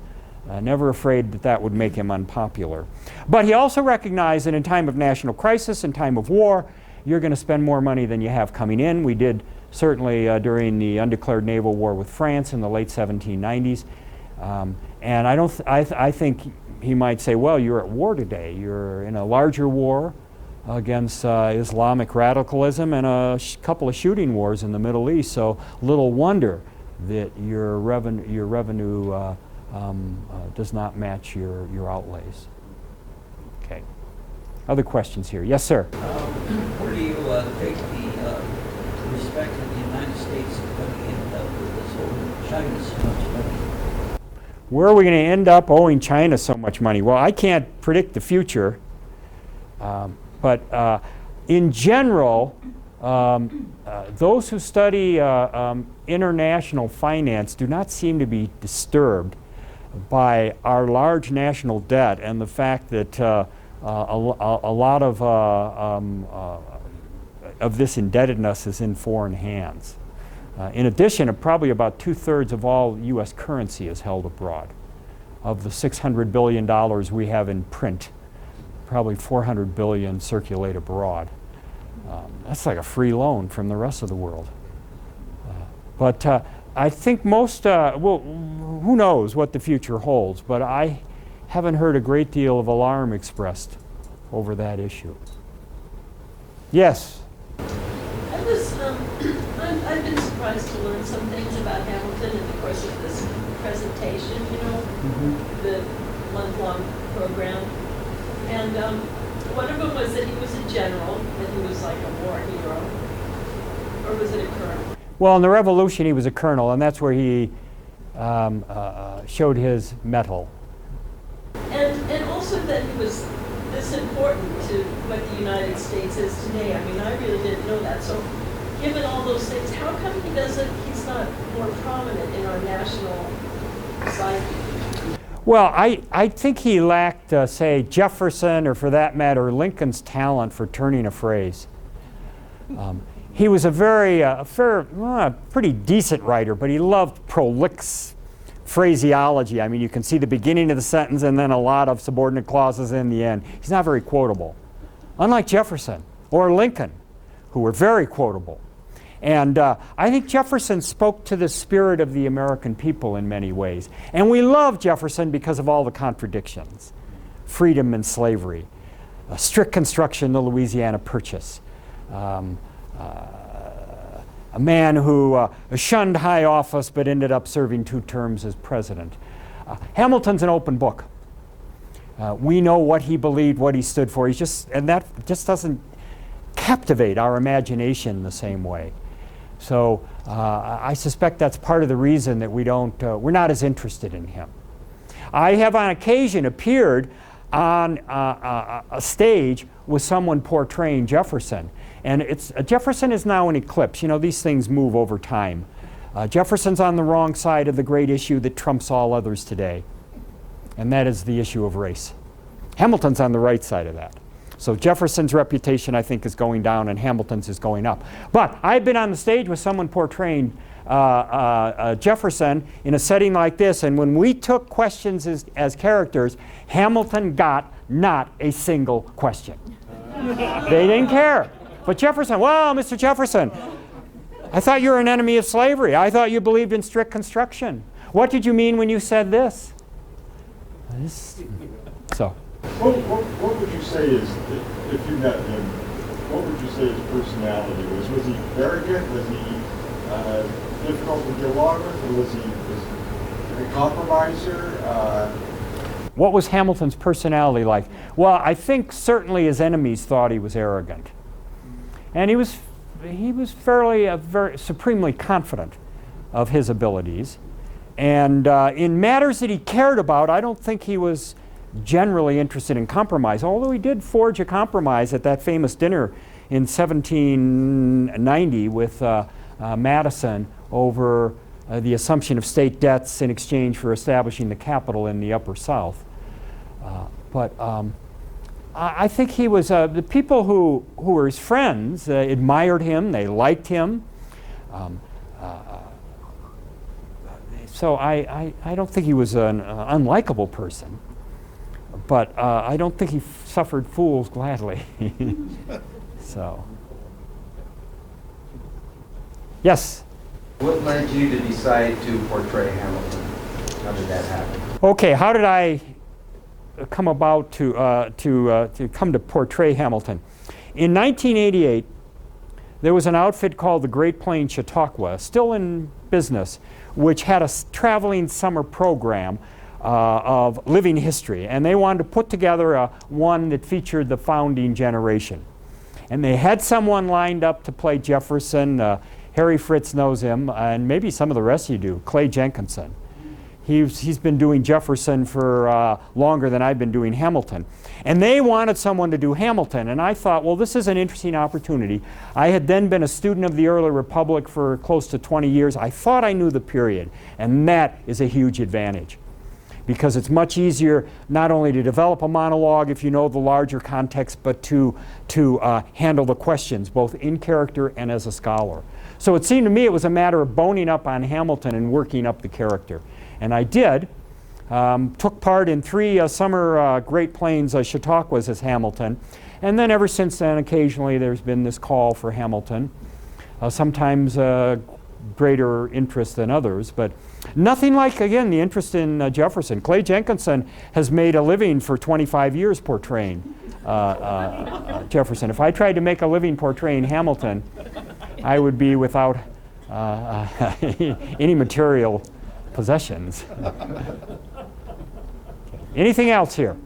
Never afraid that that would make him unpopular. But he also recognized that in time of national crisis, in time of war, you're going to spend more money than you have coming in. We did certainly during the undeclared naval war with France in the late 1790s. And I think he might say, well, you're at war today. You're in a larger war against Islamic radicalism and a couple of shooting wars in the Middle East. So little wonder that your revenue does not match your outlays. Okay. Other questions here? Yes, sir. Where do you take the respect of the United States going to end up with this whole China so much money? Where are we going to end up owing China so much money? Well, I can't predict the future, but in general, those who study international finance do not seem to be disturbed by our large national debt and the fact that a lot of this indebtedness is in foreign hands. In addition, probably about 2/3 of all U.S. currency is held abroad. Of the $600 billion we have in print, probably $400 billion circulate abroad. That's like a free loan from the rest of the world. But I think most, well, who knows what the future holds, but I haven't heard a great deal of alarm expressed over that issue. Yes? I've been surprised to learn some things about Hamilton in the course of this presentation, you know, the month-long program. And one of them was that he was a general, that he was like a war hero. Or was it a colonel? Well, in the Revolution, he was a colonel, and that's where he showed his mettle. And also that he was this important to what the United States is today. I mean, I really didn't know that. So given all those things, how come he's not more prominent in our national psyche? Well, I think he lacked, say, Jefferson, or for that matter, Lincoln's talent for turning a phrase. He was a pretty decent writer, but he loved prolix phraseology. I mean, you can see the beginning of the sentence and then a lot of subordinate clauses in the end. He's not very quotable. Unlike Jefferson or Lincoln, who were very quotable. And I think Jefferson spoke to the spirit of the American people in many ways. And we love Jefferson because of all the contradictions. Freedom and slavery, strict construction, the Louisiana Purchase, a man who shunned high office but ended up serving 2 terms as president. Hamilton's an open book. We know what he believed, what he stood for. And that just doesn't captivate our imagination the same way. So I suspect that's part of the reason that we're not as interested in him. I have on occasion appeared on a stage with someone portraying Jefferson. And Jefferson is now an eclipse. You know, these things move over time. Jefferson's on the wrong side of the great issue that trumps all others today, and that is the issue of race. Hamilton's on the right side of that. So Jefferson's reputation, I think, is going down, and Hamilton's is going up. But I've been on the stage with someone portraying Jefferson in a setting like this, and when we took questions as characters, Hamilton got not a single question. They didn't care. But Jefferson, well, Mr. Jefferson, I thought you were an enemy of slavery. I thought you believed in strict construction. What did you mean when you said this? So. What would you say is, if you met him, what would you say his personality was? Was he arrogant? Was he difficult to get along with? Or was he a compromiser? What was Hamilton's personality like? Well, I think certainly his enemies thought he was arrogant. And he was very supremely confident of his abilities. And in matters that he cared about, I don't think he was generally interested in compromise, although he did forge a compromise at that famous dinner in 1790 with Madison over the assumption of state debts in exchange for establishing the capital in the Upper South. But I think he was, the people who were his friends admired him, they liked him. So I don't think he was an unlikable person, but I don't think he suffered fools gladly. So. Yes? What led you to decide to portray Hamilton? How did that happen? Okay, how did I come about to come to portray Hamilton? In 1988, there was an outfit called the Great Plains Chautauqua, still in business, which had a traveling summer program of living history, and they wanted to put together one that featured the founding generation. And they had someone lined up to play Jefferson. Harry Fritz knows him, and maybe some of the rest of you do, Clay Jenkinson. He's been doing Jefferson for longer than I've been doing Hamilton. And they wanted someone to do Hamilton, and I thought, well, this is an interesting opportunity. I had then been a student of the early Republic for close to 20 years. I thought I knew the period, and that is a huge advantage, because it's much easier not only to develop a monologue if you know the larger context, but to handle the questions, both in character and as a scholar. So it seemed to me it was a matter of boning up on Hamilton and working up the character. And I did. Took part in 3 summer Great Plains Chautauquas as Hamilton. And then ever since then, occasionally there's been this call for Hamilton. Sometimes greater interest than others, but nothing like, again, the interest in Jefferson. Clay Jenkinson has made a living for 25 years portraying Jefferson. If I tried to make a living portraying Hamilton, I would be without any material possessions. Anything else here?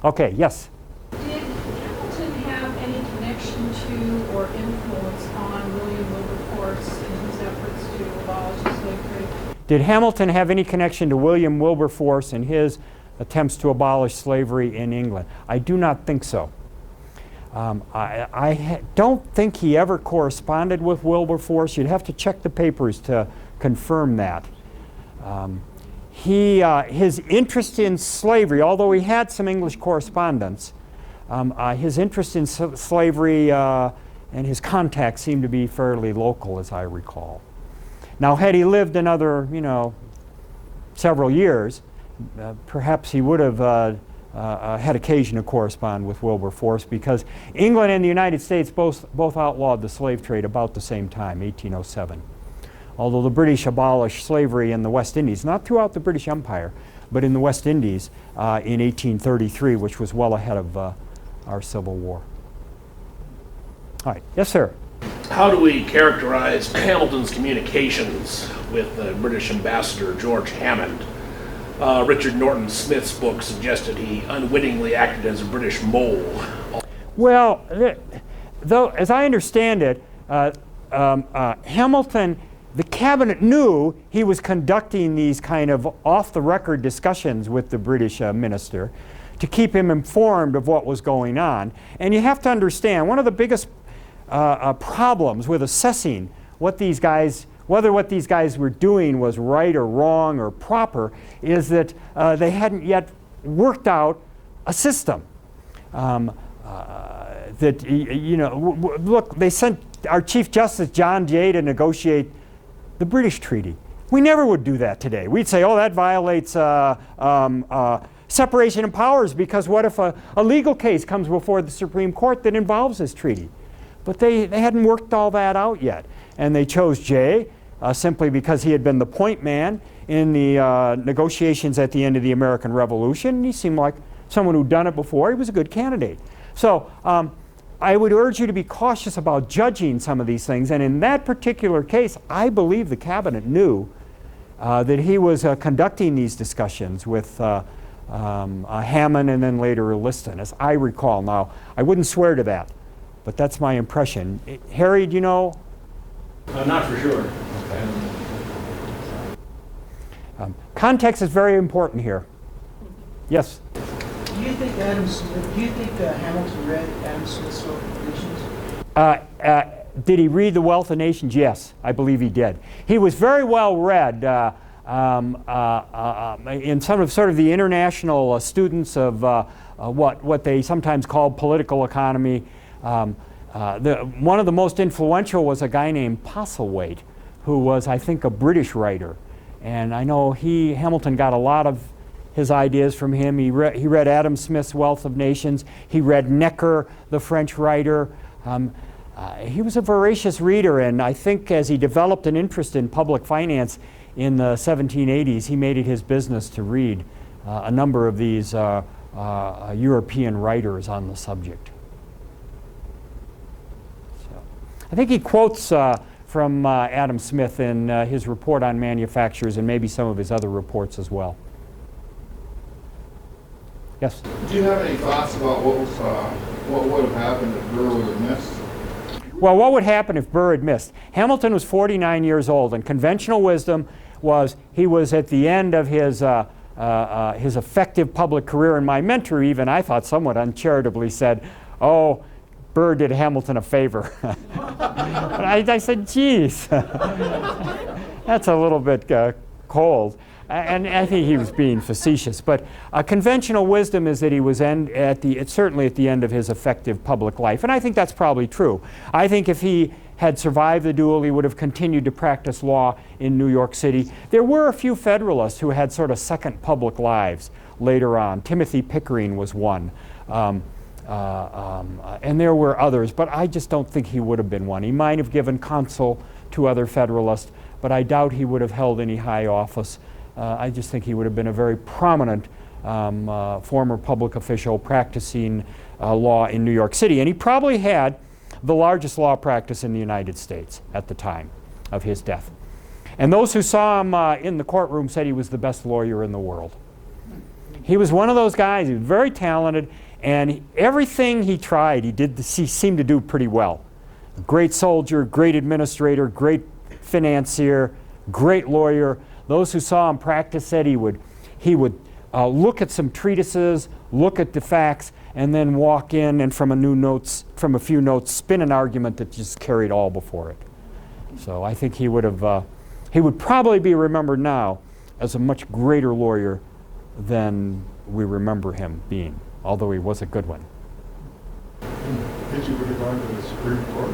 Okay, yes? Did Hamilton have any connection to or influence on William Wilberforce in his efforts to abolish the slave trade? Did Hamilton have any connection to William Wilberforce and his attempts to abolish slavery in England? I do not think so. I don't think he ever corresponded with Wilberforce. You'd have to check the papers to confirm that. His interest in slavery, although he had some English correspondence, his interest in slavery and his contacts seemed to be fairly local, as I recall. Now, had he lived another, several years, perhaps he would have had occasion to correspond with Wilberforce, because England and the United States both outlawed the slave trade about the same time, 1807. Although the British abolished slavery in the West Indies, not throughout the British Empire, but in the West Indies in 1833, which was well ahead of our Civil War. All right, yes, sir. How do we characterize Hamilton's communications with the British ambassador, George Hammond? Richard Norton Smith's book suggested he unwittingly acted as a British mole. Well, though, as I understand it, Hamilton, the cabinet knew he was conducting these kind of off-the-record discussions with the British minister to keep him informed of what was going on. And you have to understand, one of the biggest problems with assessing what these guys, whether what these guys were doing was right or wrong or proper, is that they hadn't yet worked out a system. That, look, they sent our Chief Justice John Jay to negotiate the British treaty. We never would do that today. We'd say, oh, that violates separation of powers, because what if a legal case comes before the Supreme Court that involves this treaty? But they hadn't worked all that out yet. And they chose Jay simply because he had been the point man in the negotiations at the end of the American Revolution. And he seemed like someone who'd done it before. He was a good candidate. So I would urge you to be cautious about judging some of these things. And in that particular case, I believe the cabinet knew that he was conducting these discussions with Hammond and then later Liston, as I recall. Now, I wouldn't swear to that, but that's my impression. Harry, do you know? Not for sure. Context is very important here. Yes? Do you think Hamilton read Adam Smith's Wealth of Nations? Did he read The Wealth of Nations? Yes, I believe he did. He was very well read in some of sort of the international students of what they sometimes call political economy. One of the most influential was a guy named Postlethwaite, who was, I think, a British writer. And I know Hamilton got a lot of his ideas from him. He read Adam Smith's Wealth of Nations. He read Necker, the French writer. He was a voracious reader, and I think as he developed an interest in public finance in the 1780s, he made it his business to read a number of these European writers on the subject. So, I think he quotes from Adam Smith in his report on manufactures and maybe some of his other reports as well. Yes? Do you have any thoughts about what would have happened if Burr would have missed? Well, what would happen if Burr had missed? Hamilton was 49 years old, and conventional wisdom was he was at the end of his effective public career, and my mentor even, I thought somewhat uncharitably, said, oh, Burr did Hamilton a favor. But I said, geez, that's a little bit cold. And I think he was being facetious. But conventional wisdom is that he was certainly at the end of his effective public life. And I think that's probably true. I think if he had survived the duel, he would have continued to practice law in New York City. There were a few Federalists who had sort of second public lives later on. Timothy Pickering was one. And there were others, but I just don't think he would have been one. He might have given counsel to other Federalists, but I doubt he would have held any high office. I just think he would have been a very prominent former public official practicing law in New York City. And he probably had the largest law practice in the United States at the time of his death. And those who saw him in the courtroom said he was the best lawyer in the world. He was one of those guys, he was very talented, and everything he tried, he seemed to do pretty well. Great soldier, great administrator, great financier, great lawyer. Those who saw him practice said he would look at some treatises, look at the facts, and then walk in and from a few notes, spin an argument that just carried all before it. So I think he would probably be remembered now as a much greater lawyer than we remember him being, although he was a good one. Think he would have gone to the Supreme Court?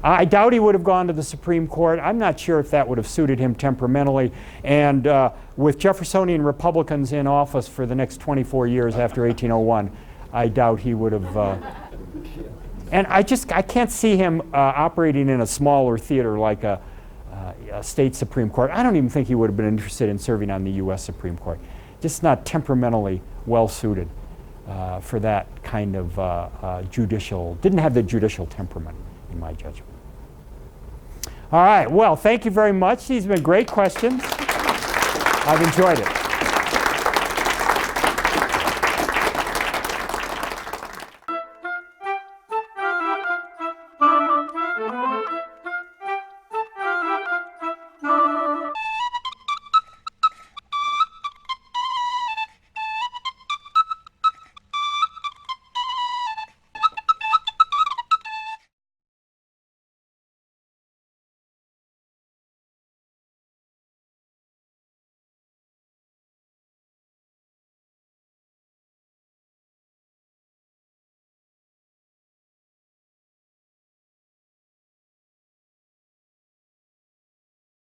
I doubt he would have gone to the Supreme Court. I'm not sure if that would have suited him temperamentally. And with Jeffersonian Republicans in office for the next 24 years after 1801, I doubt he would have. And I can't see him operating in a smaller theater like a state Supreme Court. I don't even think he would have been interested in serving on the U.S. Supreme Court. Just not temperamentally well suited for that kind of didn't have the judicial temperament, in my judgment. All right, well, thank you very much. These have been great questions. I've enjoyed it.